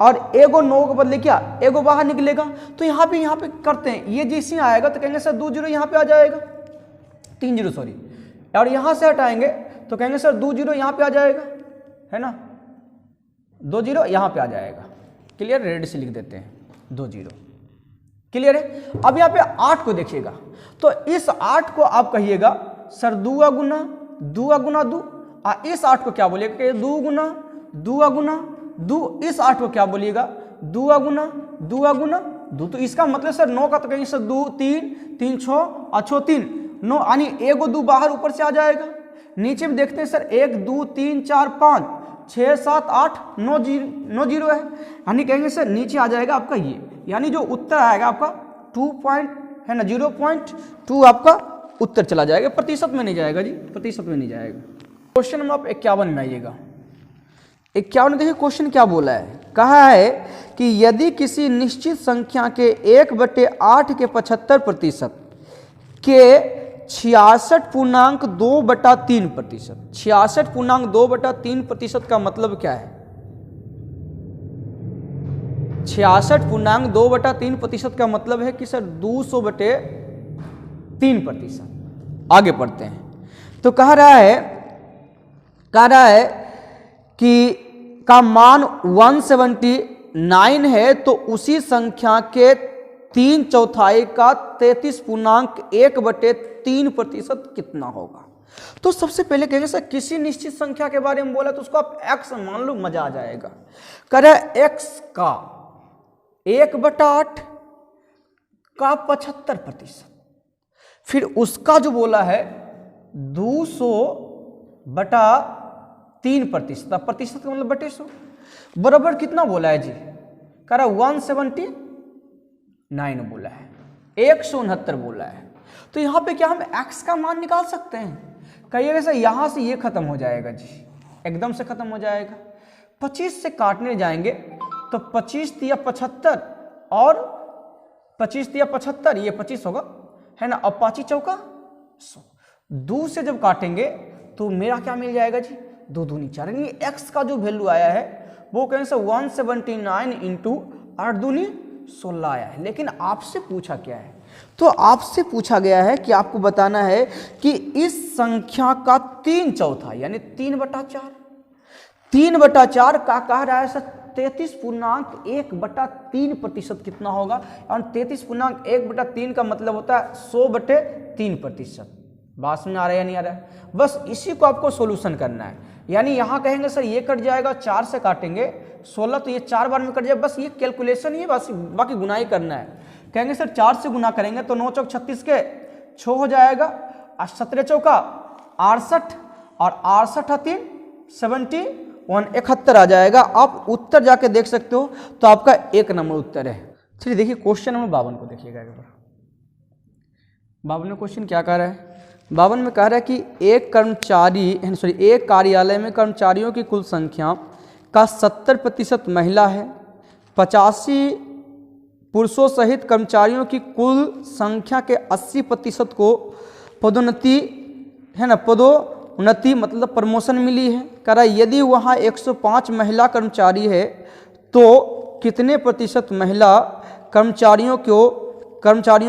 और एगो 9 के बदले क्या एगो बाहर निकलेगा। तो यहाँ पे करते हैं, ये जैसे आएगा तो कहेंगे सर 2 0 यहाँ पे आ जाएगा, 3 0 सॉरी, और यहाँ से हटाएंगे तो कहेंगे सर 2 0 यहाँ पे आ जाएगा, है ना, 2 0 यहाँ पे आ जाएगा। क्लियर, रेड से लिख देते हैं 2 0। क्लियर है। अब यहाँ पे 8 को देखिएगा, तो इस 8 को आप कहिएगा सर 2 गुना 2, इस 8 को क्या बोलिएगा 2 गुना 2, इस 8 को क्या बोलिएगा 2 गुना 2। तो इसका मतलब सर 9 का तो कहेंगे सर 2 3 6 और 6 3 9, यानी एगो 2 बाहर ऊपर से आ जाएगा। नीचे में देखते हैं सर 1 2 3 4 5 6 7 8 9 0 है, यानी कहेंगे सर नीचे आ जाएगा आपका ये, यानी जो उत्तर आएगा आपका 0.2 आपका उत्तर चला जाएगा, प्रतिशत में नहीं जाएगा जी, प्रतिशत में नहीं जाएगा। क्वेश्चन नंबर आप 51 में आइएगा। 51 देखिए क्वेश्चन क्या बोला है, कहा है कि यदि किसी निश्चित संख्या के 1/8 के 75% के 66.2/3%, 66.2/3% का मतलब क्या है, 66.2/3% का मतलब है कि सर 200/3%। आगे पढ़ते हैं, तो कह रहा है कि का मान 179 है, तो उसी संख्या के 3/4 का 33.1/3% कितना होगा। तो सबसे पहले कहेंगे सर किसी निश्चित संख्या के बारे में बोला तो उसको आप x मान लो, मजा आ जाएगा। कह रहा है x का 1/8 का 75%, फिर उसका जो बोला है 200/3%, प्रतिशत का मतलब बटे 100 बराबर कितना बोला है जी, कह रहा 179 बोला है, 169 बोला है। तो यहाँ पे क्या हम x का मान निकाल सकते हैं, कहिएगा सर यहाँ से ये खत्म हो जाएगा जी, एकदम से खत्म हो जाएगा। 25 से काटने जाएंगे तो 25 × 75 और 25 × 75 ये 25 होगा, है ना, और 5 चौका 100। 2 से जब काटेंगे तो मेरा क्या मिल जाएगा जी 2 दूनी 4, यानी x का जो वैल्यू आया है वो कहें सर 179 × 8 दूनी 16 आया है। लेकिन आपसे पूछा क्या है, तो आपसे पूछा गया है कि आपको बताना है कि इस संख्या का 3/4 यानी 3/4, 3/4 का कह रहा है सर 33.1/3% कितना होगा, और 33.1/3 का मतलब होता है 100/3%। बात में आ रहा है या नहीं आ रहा है, बस इसी को आपको सॉल्यूशन करना है। यानी यहाँ कहेंगे सर ये कट जाएगा, 4 से काटेंगे 16 तो ये 4 बार में कट जाएगा, बस ये कैलकुलेशन ही है, बस बाकी गुना ही करना है। कहेंगे सर 4 से गुना करेंगे तो 9 चौक 36 के 6 हो जाएगा, 17 चौका 68 और 68 3 71 71 आ जाएगा। आप उत्तर जाके देख सकते हो, तो आपका 1 नंबर उत्तर है। चलिए देखिए क्वेश्चन नंबर 52 को देखिएगा एक बार। 52 में क्वेश्चन क्या कह रहा है, 52 में कह रहा है कि एक कार्यालय में कर्मचारियों की कुल संख्या का 70% महिला है, 85 पुरुषों सहित कर्मचारियों की कुल संख्या के 80% को पदोन्नति, है ना, पदोन्नति मतलब प्रमोशन मिली है। कह रहा है यदि वहाँ 105 महिला कर्मचारी है तो कितने प्रतिशत महिला कर्मचारियों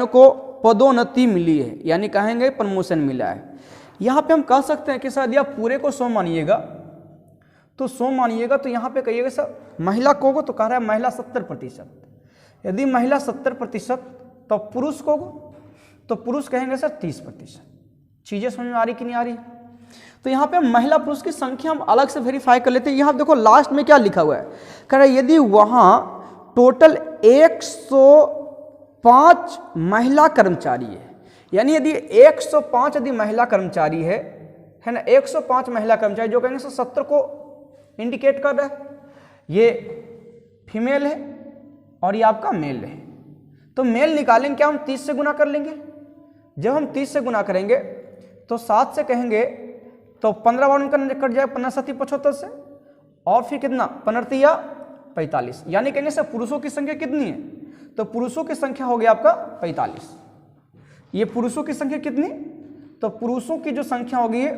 को पदोन्नति मिली है, यानी कहेंगे प्रमोशन मिला है। यहाँ पे हम कह सकते हैं कि सर यदि आप पूरे को 100 मानिएगा तो 100 मानिएगा तो यहाँ पे कहिएगा सर महिला को तो कह रहा है महिला 70%, यदि महिला 70% तो पुरुष को तो पुरुष कहेंगे सर 30%। चीज़ें समझ में आ रही कि नहीं आ रही। तो यहाँ पे महिला पुरुष की संख्या हम अलग से वेरीफाई कर लेते हैं। यहाँ देखो लास्ट में क्या लिखा हुआ है, कह रहा है यदि वहाँ टोटल 105 महिला कर्मचारी है, यानी यदि 105 यदि महिला कर्मचारी है ना, 105 महिला कर्मचारी जो कहेंगे 70 को इंडिकेट कर रहा है, ये फीमेल है और ये आपका मेल है। तो मेल निकालेंगे क्या हम 30 से गुना कर लेंगे, जब हम 30 से गुना करेंगे तो 7 से कहेंगे तो 15 बार उनका कट जाएगा, 15 7 75 से, और फिर कितना 15 या 45, यानी कहने से पुरुषों की संख्या कितनी है, तो पुरुषों की संख्या हो गया आपका 45। ये पुरुषों की संख्या कितनी, तो पुरुषों की जो संख्या होगी है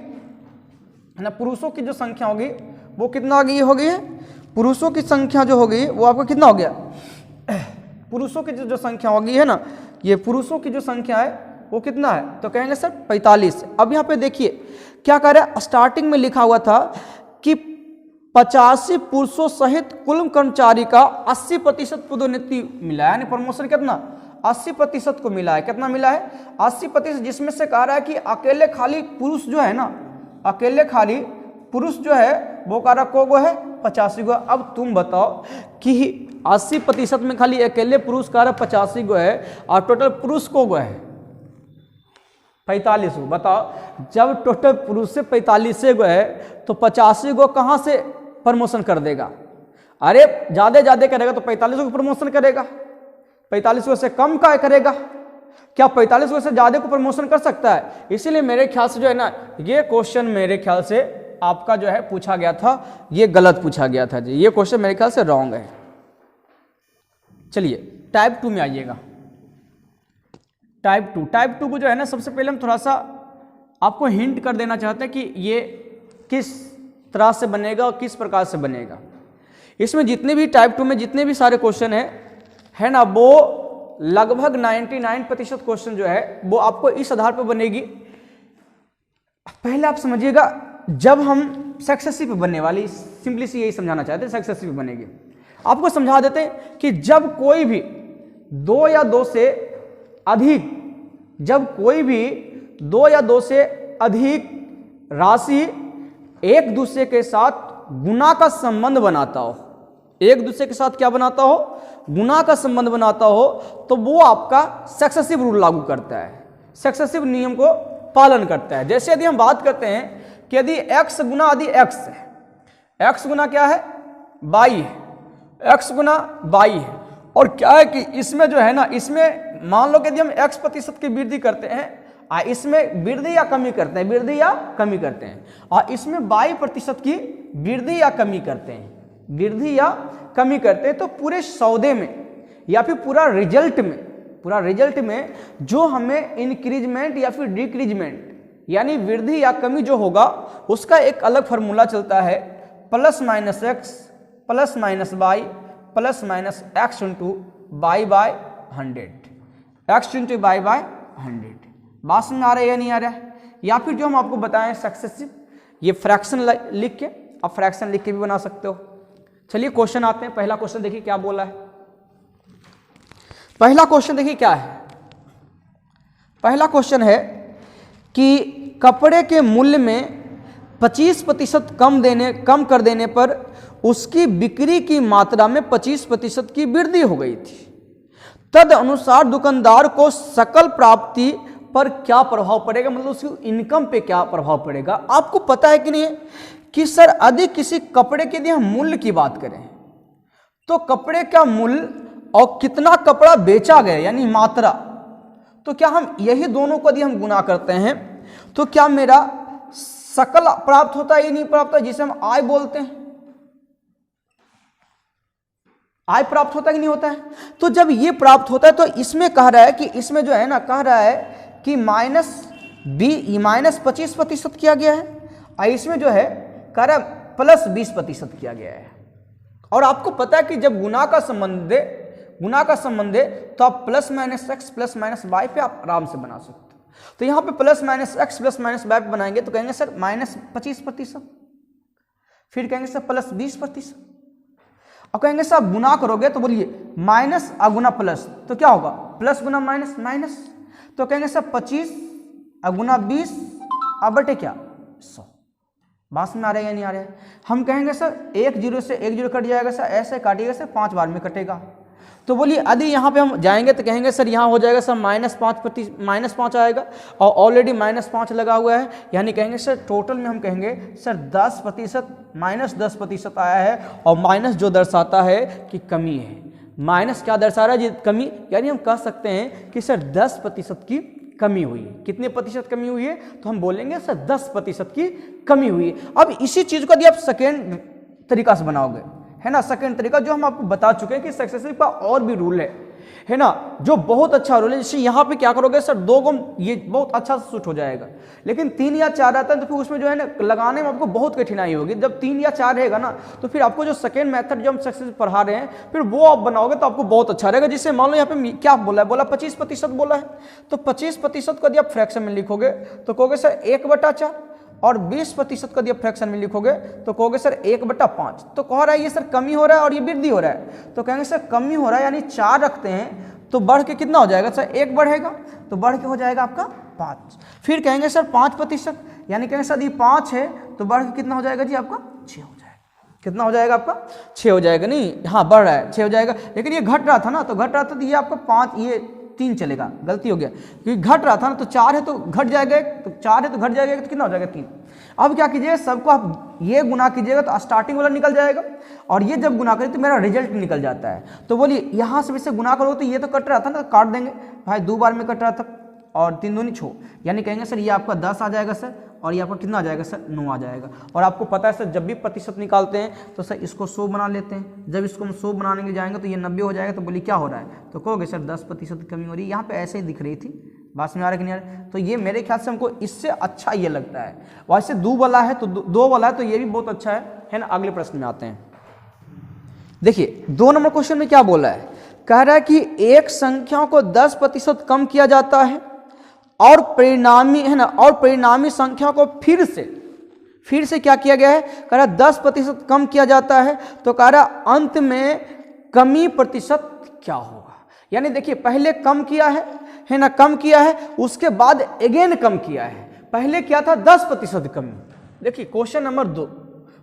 ना, पुरुषों की जो संख्या होगी वो कितना होगी है, पुरुषों की संख्या जो होगी वो आपका कितना हो गया, पुरुषों की जो संख्या होगी है ना, ये पुरुषों की जो संख्या है वो कितना है, तो कहेंगे सर 45। अब यहाँ पे देखिए क्या कर रहा है, स्टार्टिंग में लिखा हुआ था कि 85 पुरुषों सहित कुल कर्मचारी का 80% पदोन्नति मिला है, यानी प्रमोशन कितना 80% को मिला है। कितना मिला है 80%, जिसमें से कह रहा है कि अकेले खाली पुरुष जो है ना, अकेले खाली पुरुष जो है वो कह रहा को गो है 85 गो। अब तुम बताओ कि 80% में खाली अकेले पुरुष कह रहा 85 गो है और टोटल पुरुष को गो है 45 गो। बताओ जब टोटल पुरुष से 45 गो है तो 85 गो कहाँ से प्रमोशन कर देगा, अरे ज्यादा करेगा तो 45 को प्रमोशन करेगा, 45 गो से कम का करेगा, क्या 45 गो से ज्यादा को प्रमोशन कर सकता है। इसीलिए मेरे ख्याल से जो है ना, ये क्वेश्चन मेरे ख्याल से आपका जो है पूछा गया था, ये गलत पूछा गया था जी, ये क्वेश्चन मेरे ख्याल से रॉन्ग है। चलिए टाइप 2 में आइएगा। टाइप 2 को जो है ना, सबसे पहले हम थोड़ा सा आपको हिंट कर देना चाहते हैं कि ये किस तरह से बनेगा और किस प्रकार से बनेगा। इसमें जितने भी टाइप 2 में जितने भी सारे क्वेश्चन है ना, वो लगभग 99% क्वेश्चन जो है वो आपको इस आधार पर बनेगी। पहले आप समझिएगा, जब हम सक्सेसिव बनने वाली, सिंपली सी यही समझाना चाहते हैं, सक्सेसिव बनेगी। आपको समझा देते हैं कि जब कोई भी 2 या 2 से अधिक, जब कोई भी 2 या 2 से अधिक राशि एक दूसरे के साथ गुना का संबंध बनाता हो, एक दूसरे के साथ क्या बनाता हो, गुना का संबंध बनाता हो, तो वो आपका सक्सेसिव रूल लागू करता है, सक्सेसिव नियम को पालन करता है। जैसे यदि हम बात करते हैं कि यदि x गुना यदि x है, x गुना क्या है y है, x गुना y है, और क्या है कि इसमें जो है ना, इसमें मान लो कि यदि हम x% की वृद्धि करते हैं, इसमें वृद्धि या कमी करते हैं, वृद्धि या कमी करते हैं, और इसमें 22% की वृद्धि या कमी करते हैं, वृद्धि या कमी करते हैं, तो पूरे सौदे में या फिर पूरा रिजल्ट में जो हमें इंक्रीजमेंट या फिर डिक्रीजमेंट यानी वृद्धि या कमी जो होगा, उसका एक अलग फार्मूला चलता है, plus minus x plus minus y plus minus x into y by 100, x into y by 100। बात समझ आ रहा है या नहीं आ रहा है। या फिर जो हम आपको बताएं सक्सेसिव, ये फ्रैक्शन लिख के, आप फ्रैक्शन लिख के भी बना सकते हो। चलिए क्वेश्चन आते हैं। पहला क्वेश्चन देखिए क्या बोला है। पहला क्वेश्चन देखिए क्या है। पहला क्वेश्चन है कि कपड़े के मूल्य में 25% कम कर देने पर उसकी बिक्री की मात्रा में 25% की वृद्धि हो गई थी। तद अनुसार दुकानदार को सकल प्राप्ति पर क्या प्रभाव पड़ेगा, मतलब उसकी इनकम पे क्या प्रभाव पड़ेगा। आपको पता है कि नहीं कि सर अधिक किसी कपड़े के यदि हम मूल्य की बात करें तो कपड़े का मूल्य और कितना कपड़ा बेचा गया यानी मात्रा, तो क्या हम यही दोनों को यदि हम गुना करते हैं तो क्या मेरा सकल प्राप्त होता है या नहीं प्राप्त होता, जिसे हम आय बोलते हैं, आय प्राप्त होता है कि नहीं होता है। तो जब ये प्राप्त होता है तो इसमें कह रहा है कि इसमें जो है ना, कह रहा है कि माइनस 25% किया गया है, और इसमें जो है कह रहा है प्लस 20% किया गया है। और आपको पता है कि जब गुना का संबंध है तो आप plus minus x plus minus y पे आप आराम से बना सकते हो। तो यहाँ पे plus minus x plus minus y पे बनाएंगे तो कहेंगे सर माइनस 25%, फिर कहेंगे सर प्लस 20%, और कहेंगे सर आप गुना करोगे तो बोलिए माइनस अगुना प्लस, तो क्या होगा प्लस गुना माइनस माइनस, तो कहेंगे सर 25 अगुना 20 अब बटे क्या 100। बात में आ रहा है या नहीं आ रहा है। हम कहेंगे सर 1 0 से 1 0 कट जाएगा सर, ऐसे काटिएगा सर 5 बार में कटेगा। तो बोलिए यदि यहाँ पे हम जाएंगे तो कहेंगे सर यहाँ हो जाएगा सर -5 आएगा, और ऑलरेडी -5 लगा हुआ है, यानी कहेंगे सर टोटल में हम कहेंगे सर 10% -10% आया है, और माइनस जो दर्शाता है कि कमी है, माइनस क्या दर्शा रहा है जी कमी, यानी हम कह सकते हैं कि सर 10% की कमी हुई है। कितने प्रतिशत कमी हुई है? तो हम बोलेंगे सर 10% की कमी हुई है। अब इसी चीज को यदि आप सेकेंड तरीका से बनाओगे, है ना, सेकेंड तरीका जो हम आपको बता चुके हैं कि सक्सेसिव का और भी रूल है ना, जो बहुत अच्छा रूल है। जैसे यहाँ पे क्या करोगे सर, 2 को ये बहुत अच्छा से सूट हो जाएगा, लेकिन 3 या 4 आता है तो फिर उसमें जो है ना लगाने में आपको बहुत कठिनाई होगी। जब 3 या 4 रहेगा ना तो फिर आपको जो सेकेंड मेथड जो हम सक्सेस पढ़ा रहे हैं फिर वो आप बनाओगे तो आपको बहुत अच्छा रहेगा। जिससे मान लो यहाँ पे क्या बोला है, बोला 25% बोला है, तो 25% को यदि आप फ्रैक्शन में लिखोगे तो कहोगे सर 1/4, और 20% का दिया फ्रैक्शन में लिखोगे तो कहोगे सर 1/5। तो कह रहा है ये सर कमी हो रहा है और ये वृद्धि हो रहा है, तो कहेंगे सर कमी हो रहा है यानी 4 रखते हैं तो बढ़ के कितना हो जाएगा सर, 1 बढ़ेगा तो बढ़ के हो जाएगा आपका 5। फिर कहेंगे सर 5%, यानी कहेंगे सर ये 5 है तो बढ़ के कितना हो जाएगा जी आपका 6 हो जाएगा। कितना हो जाएगा आपका 6 हो जाएगा, नहीं हाँ बढ़ रहा है 6 हो जाएगा, लेकिन ये घट रहा था ना, तो घट रहा था तो ये आपका 5, ये 3 चलेगा, गलती हो गया क्योंकि घट रहा था ना, तो 4 है तो घट जाएगा, तो 4 है तो घट जाएगा, तो कितना हो जाएगा 3। अब क्या कीजिएगा, सबको आप ये गुना कीजिएगा तो स्टार्टिंग वाला निकल जाएगा, और ये जब गुना करें तो मेरा रिजल्ट निकल जाता है। तो बोलिए यहाँ से वैसे गुना करो तो ये तो कट रहा था ना, काट देंगे भाई, 2 बार में कट रहा था और 3 दूनी 6, यानी कहेंगे सर ये आपका 10 आ जाएगा सर, और ये आपका कितना आ जाएगा सर 9 आ जाएगा। और आपको पता है सर जब भी प्रतिशत निकालते हैं तो सर इसको 100 बना लेते हैं, जब इसको हम 100 बनाने के जाएंगे तो ये 90 हो जाएगा। तो बोलिए क्या हो रहा है, तो कहोगे सर 10% कमी हो रही है। यहाँ पे ऐसे ही दिख रही थी, बात में आ रहा है कि नहीं आ रहा? तो ये मेरे ख्याल से हमको इससे अच्छा ये लगता है। वैसे 2 वाला है तो 2 वाला है तो ये भी बहुत अच्छा है ना। अगले प्रश्न में आते हैं, देखिए 2 नंबर क्वेश्चन में क्या बोला है, कह रहा है कि एक संख्या को 10% कम किया जाता है और परिणामी है ना, और परिणामी संख्या को फिर से क्या किया गया है, कह रहा 10% कम किया जाता है, तो कह रहा अंत में कमी प्रतिशत क्या होगा। यानी देखिए पहले कम किया है ना, कम किया है, उसके बाद अगेन कम किया है। पहले क्या था 10% कमी। देखिए क्वेश्चन नंबर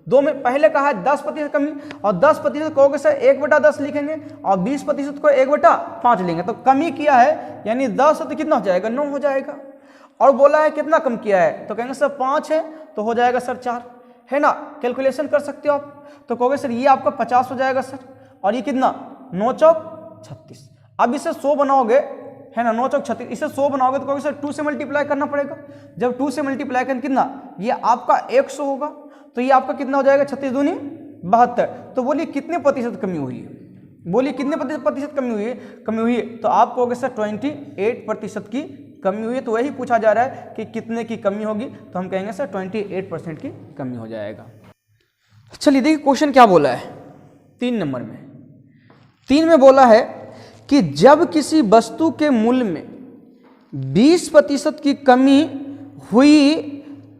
2 में पहले कहा है 10% कमी, और 10% कहोगे सर 1/10 लिखेंगे, और 20% को 1/5 लेंगे, तो कमी किया है यानी 10 तो कितना हो जाएगा 9 हो जाएगा। और बोला है कितना कम किया है, तो कहेंगे सर 5 है तो हो जाएगा सर 4, है ना। कैलकुलेशन कर सकते हो आप, तो कहोगे सर ये आपका 50 हो जाएगा सर, और ये कितना 9 चौक 36। अब इसे 100 बनाओगे, है ना, 9 चौक 36, इसे 100 बनाओगे तो कहोगे सर 2 से मल्टीप्लाई करना पड़ेगा। जब 2 से मल्टीप्लाई करें कितना, ये आपका 100 होगा, तो ये आपका कितना हो जाएगा 36 दूनी 72। तो बोलिए कितने प्रतिशत कमी हुई है, बोलिए कितने प्रतिशत कमी हुई है, तो आप कहोगे सर 28% की कमी हुई है। तो वही पूछा जा रहा है कि कितने की कमी होगी, तो हम कहेंगे सर 28% की कमी हो जाएगा। चलिए देखिए क्वेश्चन क्या बोला है 3 नंबर में। 3 में बोला है कि जब किसी वस्तु के मूल्य में 20% की कमी हुई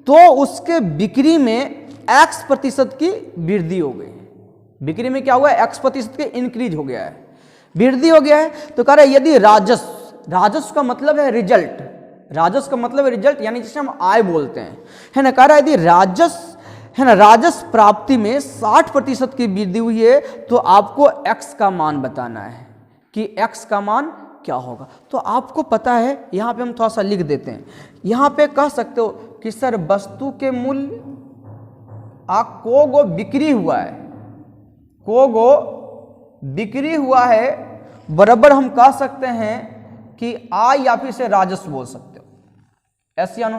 तो उसके बिक्री में X% की वृद्धि हो गई। बिक्री में क्या हुआ है, X% के इंक्रीज हो गया है, वृद्धि हो गया है। तो कह रहे यदि राजस्व का मतलब है रिजल्ट, राजस्व का मतलब है रिजल्ट, यानी जिसे हम आय बोलते हैं, है ना। कह रहा है यदि राजस्व प्राप्ति में 60% की वृद्धि हुई है तो आपको X का मान बताना है कि X का मान क्या होगा। तो आपको पता है, यहाँ पे हम थोड़ा सा लिख देते हैं, यहाँ पे कह सकते हो कि सर वस्तु के मूल्य कोगो बिक्री हुआ है, कोगो बिक्री हुआ है, बराबर हम कह सकते हैं कि आय, या फिर से राजस्व बोल सकते हो, ऐसे या नो।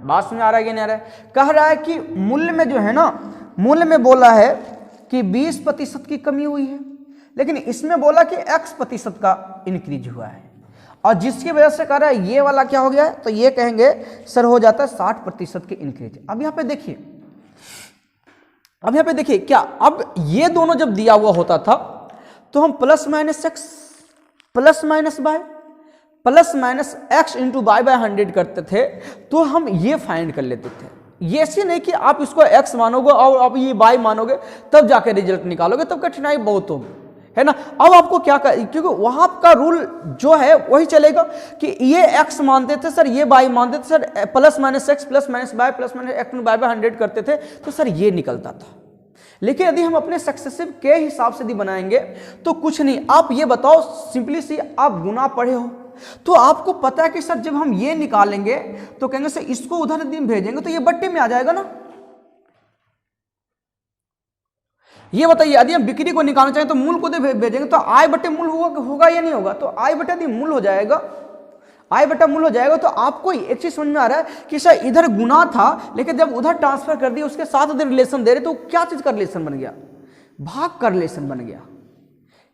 बात में आ रहा है कि नहीं आ रहा है। कह रहा है कि मूल्य में जो है ना, मूल्य में बोला है कि 20% की कमी हुई है, लेकिन इसमें बोला कि X% का इंक्रीज हुआ है, और जिसकी वजह से कह रहा है ये वाला क्या हो गया है, तो ये कहेंगे सर हो जाता है 60% के इंक्रीज। अब यहाँ पे देखिए, क्या अब ये दोनों जब दिया हुआ होता था तो हम plus minus x plus minus y plus minus x into y by 100 करते थे, तो हम ये फाइंड कर लेते थे। ये ऐसे नहीं कि आप इसको x मानोगे और आप ये y मानोगे तब जाके रिजल्ट निकालोगे, तब कठिनाई बहुत होगी, है ना। अब आपको क्या कर, क्योंकि वहां का रूल जो है वही चलेगा कि ये x मानते थे सर, ये y मानते थे sir, plus minus x plus minus y plus minus x by 100 करते थे, तो सर ये निकलता था। लेकिन यदि हम अपने सक्सेसिव के हिसाब से यदि बनाएंगे तो कुछ नहीं। आप ये बताओ सिंपली सी, आप गुना पढ़े हो तो आपको पता है कि सर जब हम ये निकालेंगे तो कहेंगे सर इसको उधर दिन भेजेंगे तो ये बट्टे में आ जाएगा ना। ये बताइए यदि हम बिक्री को निकालना चाहें तो मूल को भेजेंगे तो आय बटे मूल होगा या नहीं होगा, तो आय बटे मूल हो जाएगा। आई बटा मूल हो जाएगा। तो आपको एक चीज समझ में आ रहा है कि सर इधर गुना था, लेकिन जब उधर ट्रांसफर कर दिया उसके साथ उधर रिलेशन दे रहे, तो क्या चीज का रिलेशन बन गया? भाग का रिलेशन बन गया।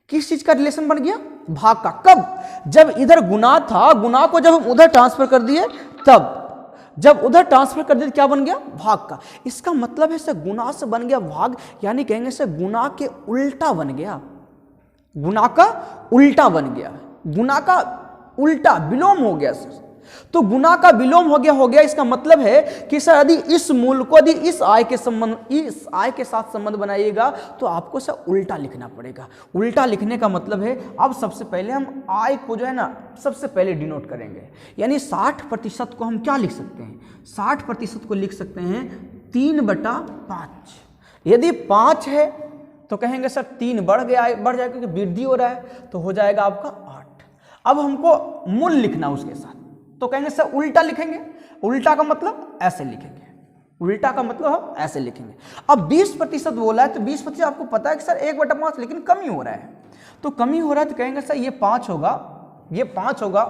किस चीज का रिलेशन बन गया? भाग का। कब? जब इधर गुना था, गुना को जब हम उधर ट्रांसफर कर दिए तब, जब उधर ट्रांसफर कर दिए क्या बन गया? भाग का। इसका मतलब है सर गुना से बन गया भाग, यानी कहेंगे सर गुना के उल्टा बन गया, गुना का उल्टा बन गया, गुना का उल्टा विलोम हो गया सर। तो गुना का विलोम हो गया। इसका मतलब है कि सर यदि इस मूल को यदि इस आय के संबंध, इस आय के साथ संबंध बनाइएगा तो आपको सर उल्टा लिखना पड़ेगा। उल्टा लिखने का मतलब है, अब सबसे पहले हम आय को जो है ना सबसे पहले डिनोट करेंगे, यानी 60% को हम क्या लिख सकते हैं? 60% को लिख सकते हैं 3/5। यदि 5 है तो कहेंगे सर 3 बढ़ जाएगा क्योंकि वृद्धि हो रहा है, तो हो जाएगा आपका 8। अब हमको मूल लिखना उसके साथ, तो कहेंगे सर उल्टा लिखेंगे। उल्टा का मतलब ऐसे लिखेंगे, उल्टा का मतलब हम ऐसे लिखेंगे। अब 20% बोला है तो 20% आपको पता है कि सर 1/5, लेकिन कमी हो रहा है, तो कमी हो रहा है तो कहेंगे सर ये 5 होगा, ये 5 होगा,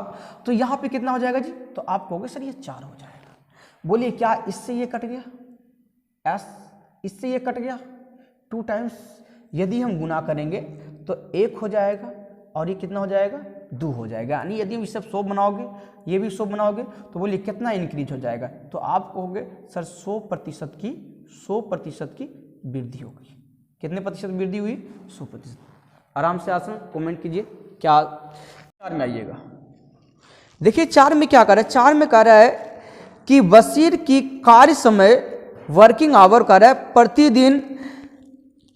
तो यहाँ पे कितना हो जाएगा जी? तो आप कहोगे सर ये 4 हो जाएगा। बोलिए क्या इससे ये कट गया? एस इससे ये कट गया 2 टाइम्स। यदि हम गुना करेंगे तो 1 हो जाएगा और ये कितना हो जाएगा? 2 हो जाएगा। यानी यदि इसे 100 बनाओगे, ये भी 100 बनाओगे, तो बोलिए कितना इंक्रीज हो जाएगा? तो आप कहोगे सर 100% की वृद्धि होगी। कितने प्रतिशत वृद्धि हुई? 100%। आराम से आसन कमेंट कीजिए। क्या 4 में आइएगा। देखिए 4 में क्या कर रहा है? 4 में कह रहा है कि बशीर की कार्य समय वर्किंग आवर कह रहा है प्रतिदिन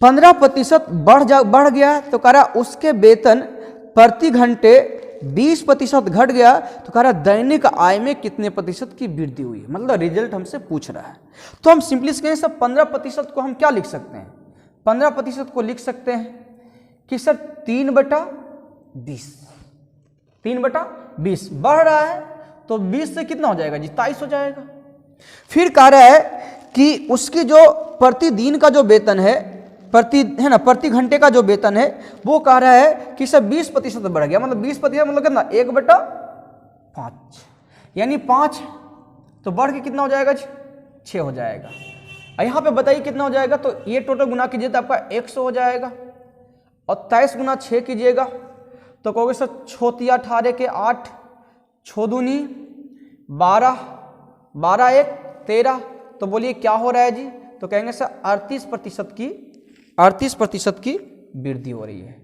15% बढ़ गया, तो कह रहा उसके वेतन प्रति घंटे 20% घट गया, तो कह रहा दैनिक आय में कितने प्रतिशत की वृद्धि हुई? मतलब रिजल्ट हमसे पूछ रहा है। तो हम सिंपली कहें सर 15% को हम क्या लिख सकते हैं? 15% को लिख सकते हैं कि सर 3/20। 3/20 बढ़ रहा है तो 20 से कितना हो जाएगा जी? 23 हो जाएगा। फिर कह रहा है कि उसकी जो प्रतिदिन का जो वेतन है, प्रति घंटे का जो वेतन है, वो कह रहा है कि सर 20% बढ़ गया। मतलब 20% मतलब कितना? 1/5, यानी 5 तो बढ़ के कितना हो जाएगा जी? 6 हो जाएगा। यहाँ पे बताइए कितना हो जाएगा? तो ये टोटल गुना कीजिए तो आपका 100 हो जाएगा, और 23 गुना 6 कीजिएगा तो कहोगे सर 6 18 के 8, 6 दूनी 12, 12 1 13, तो बोलिए क्या हो रहा है जी? तो कहेंगे सर 38% की वृद्धि हो रही है।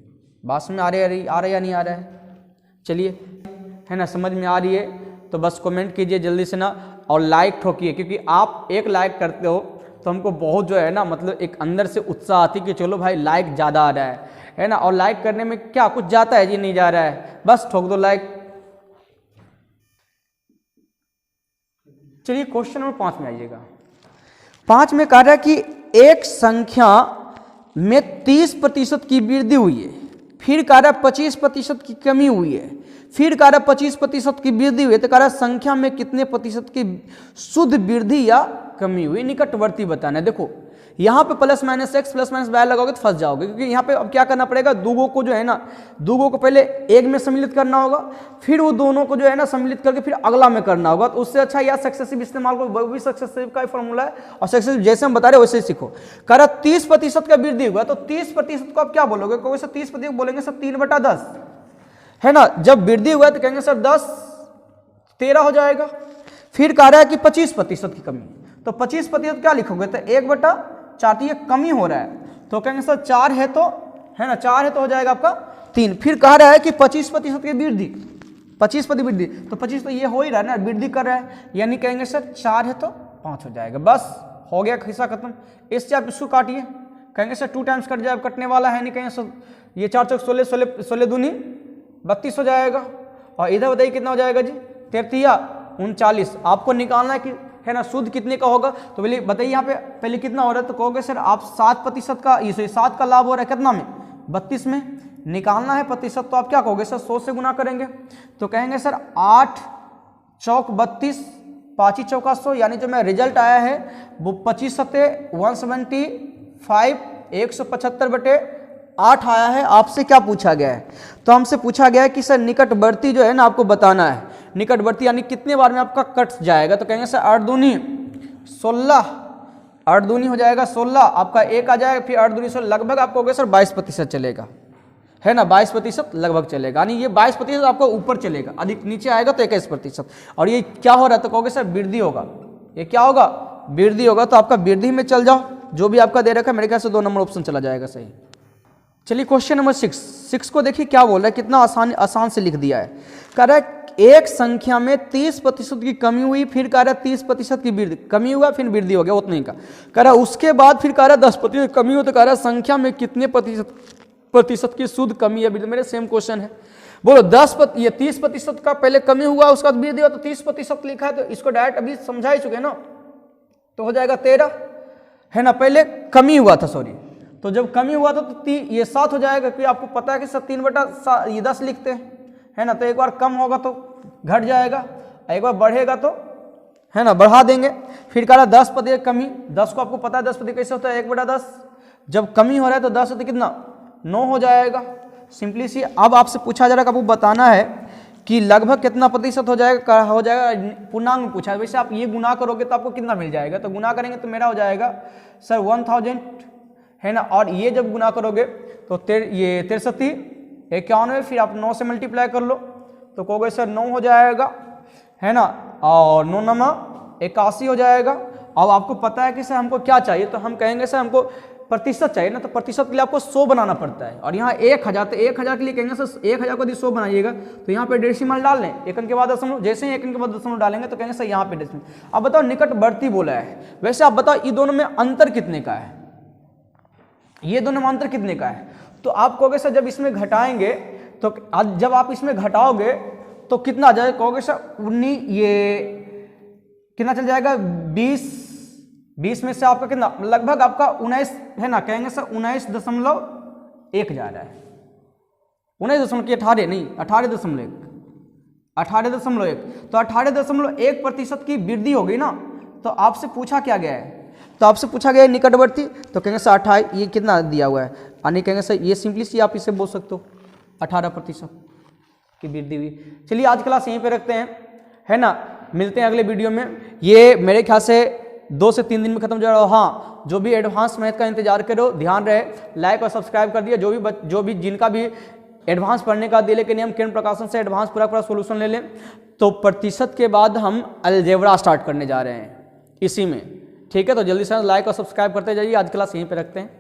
बात में आ रहा है या नहीं आ रहा है? चलिए, है ना, समझ में आ रही है तो बस कमेंट कीजिए जल्दी से ना, और लाइक ठोकिए, क्योंकि आप एक लाइक करते हो तो हमको बहुत जो है ना, मतलब एक अंदर से उत्साह आती कि चलो भाई लाइक ज़्यादा आ रहा है ना। और लाइक करने में क्या कुछ जाता है जी? नहीं जा रहा है, बस ठोक दो लाइक। चलिए क्वेश्चन नंबर 5 में आइएगा। 5 में कह रहा है कि एक संख्या में 30% की वृद्धि हुई है, फिर कह रहा है 25% की कमी हुई है, फिर कह रहा है 25% की वृद्धि हुई है, तो कह रहा है संख्या में कितने प्रतिशत की शुद्ध वृद्धि या कमी हुई? निकटवर्ती बताना है। देखो यहाँ पे plus minus x plus minus y लगाओगे तो फंस जाओगे, क्योंकि यहाँ पे अब क्या करना पड़ेगा? दूगों को जो है ना, दूगों को पहले एक में सम्मिलित करना होगा, फिर वो दोनों को जो है ना सम्मिलित करके फिर अगला में करना होगा। तो उससे अच्छा या सक्सेसिव इस्तेमाल करो, वो भी सक्सेसिव का ही फॉर्मूला है, और सक्सेसिव जैसे हम बता रहे वैसे ही सीखो। कह रहा 30% का वृद्धि हुआ, तो 30% को आप क्या बोलोगे? कहोगे सर 30% बोलेंगे सर 3/10, है ना। जब वृद्धि हुआ तो कहेंगे सर 10 13 हो जाएगा। फिर कह रहा है कि 25% की कमी, तो 25% क्या लिखोगे? तो 1/4, ये कमी हो रहा है, तो कहेंगे सर 4 है तो, है ना, 4 है तो हो जाएगा आपका 3। फिर कह रहा है कि 25% की वृद्धि, 25% वृद्धि, तो 25 तो ये हो ही रहा है ना, वृद्धि कर रहा है, यानी कहेंगे सर 4 है तो 5 हो जाएगा। बस हो गया, हिस्सा खत्म। इससे आप इसको काटिए, कहेंगे सर 2 टाइम्स कट जाए, कटने वाला है नहीं, कहेंगे सर ये 4 चौक 16, 16 दूनी 32 हो जाएगा। और इधर बताइए कितना हो जाएगा जी? 33 39। आपको निकालना है कि, है ना, शुद्ध कितने का होगा? तो पहले बताइए यहाँ पे पहले कितना हो रहा है? तो कहोगे सर आप 7% का, इसे 7 का लाभ हो रहा है कितना में? 32 में। निकालना है प्रतिशत, तो आप क्या कहोगे सर? 100 से गुना करेंगे, तो कहेंगे सर 8 चौक 32, 5 चौका 100, यानी जो मेरा रिजल्ट आया है वो 25 सत्ते 175, 175/8 आया है। आपसे क्या पूछा गया है? तो हमसे पूछा गया है कि सर निकटवर्ती जो है ना आपको बताना है, निकटवर्ती यानी कितने बार में आपका कट जाएगा, तो कहेंगे सर 8 दूनी 16, 8 दूनी हो जाएगा 16, आपका 1 आ जाएगा, फिर 8 दूनी 16, लगभग आपको हो गया सर 22% चलेगा, है ना, 22% लगभग चलेगा, यानी ये 22% आपको ऊपर चलेगा, अधिक नीचे आएगा तो 21%। और ये क्या हो रहा है, तो कहोगे सर वृद्धि होगा, ये क्या होगा, वृद्धि होगा, तो आपका वृद्धि में चल जाओ, जो भी आपका दे रखा है मेरे ख्याल से 2 नंबर ऑप्शन चला जाएगा सही। चलिए क्वेश्चन नंबर 6 को देखिए क्या बोल रहा है, कितना आसान से लिख दिया है। कह रहा है एक संख्या में 30% की कमी हुई, फिर कह रहा है 30% की वृद्धि, कमी हुआ फिर वृद्धि हो गया उतना ही का, कह रहा है उसके बाद फिर कह रहा है 10% कमी हो, तो कह रहा है संख्या में कितने प्रतिशत की शुद्ध कमी है वृद्धि। मेरे सेम क्वेश्चन है, बोलो 30% का पहले कमी हुआ उसका वृद्धि हुआ, तो 30% लिखा है, तो इसको डायरेक्ट अभी समझा ही चुके ना, तो हो जाएगा 13, है ना, पहले कमी हुआ था, सॉरी, तो जब कमी हुआ था तो ये 7 हो जाएगा, क्योंकि आपको पता है कि 3/10 लिखते हैं, है ना, तो एक बार कम होगा तो घट जाएगा, एक बार बढ़ेगा तो, है ना, बढ़ा देंगे। फिर कह रहा 10% कमी, 10 को आपको पता है 10% कैसे होता है, 1/10, जब कमी हो रहा है तो 10 होते कितना 9 हो जाएगा, सिंपली सी। अब आपसे पूछा जा रहा है, आपको बताना है कि लगभग कितना प्रतिशत हो जाएगा, पूर्णांक में पूछा है, वैसे आप ये गुना करोगे तो आपको कितना मिल जाएगा, तो गुना करेंगे तो मेरा हो जाएगा सर 1000, है ना, और ये जब गुना करोगे तो ये 63 91, फिर आप 9 से मल्टीप्लाई कर लो तो कहोगे सर 9 हो जाएगा, है ना, और 9 9 81 हो जाएगा। अब आपको पता है कि सर हमको क्या चाहिए, तो हम कहेंगे सर हमको प्रतिशत चाहिए ना, तो प्रतिशत के लिए आपको 100 बनाना पड़ता है, और यहाँ 1000, तो 1000 के लिए कहेंगे सर 1000 को यदि 100 बनाइएगा तो यहाँ पे डेसिमल डाल लें, एक अंक के बाद दशमलव, जैसे ही एक अंक के बाद दशमलव डालेंगे तो कहेंगे सर यहाँ पे डेसिमल। अब बताओ निकटवर्ती बोला है, वैसे आप बताओ ये दोनों में अंतर कितने का है, ये दोनों में अंतर कितने का है, तो आप कहोगे सर जब इसमें घटाएंगे तो जब आप इसमें घटाओगे तो कितना आ जाएगा, कहोगे सर 19, ये कितना चल जाएगा 20 में से आपका कितना लगभग आपका 19, है ना, कहेंगे सर 19.1 जा रहा है, 19.18 नहीं 18.1, तो 18.1% की वृद्धि हो गई ना। तो आपसे पूछा क्या गया है, तो आपसे पूछा गया है निकटवर्ती, तो कहेंगे सर 28, ये कितना दिया हुआ है, यानी कहेंगे सर ये सिंपली सी आप इसे बोल सकते हो 18% की वृद्धि हुई। चलिए आज क्लास यहीं पे रखते हैं, है ना, मिलते हैं अगले वीडियो में। ये मेरे ख्याल से 2 से 3 दिन में खत्म हो जाएगा। हाँ, जो भी एडवांस मैथ का इंतजार करो, ध्यान रहे लाइक और सब्सक्राइब कर दिया, जो भी जिनका भी एडवांस पढ़ने का दिले के नियम किरण प्रकाशन से एडवांस पूरा सोल्यूशन ले लें, तो प्रतिशत के बाद हम अलजेब्रा स्टार्ट करने जा रहे हैं इसी में, ठीक है, तो जल्दी से लाइक और सब्सक्राइब करते जाइए। आज क्लास यहीं पे रखते हैं।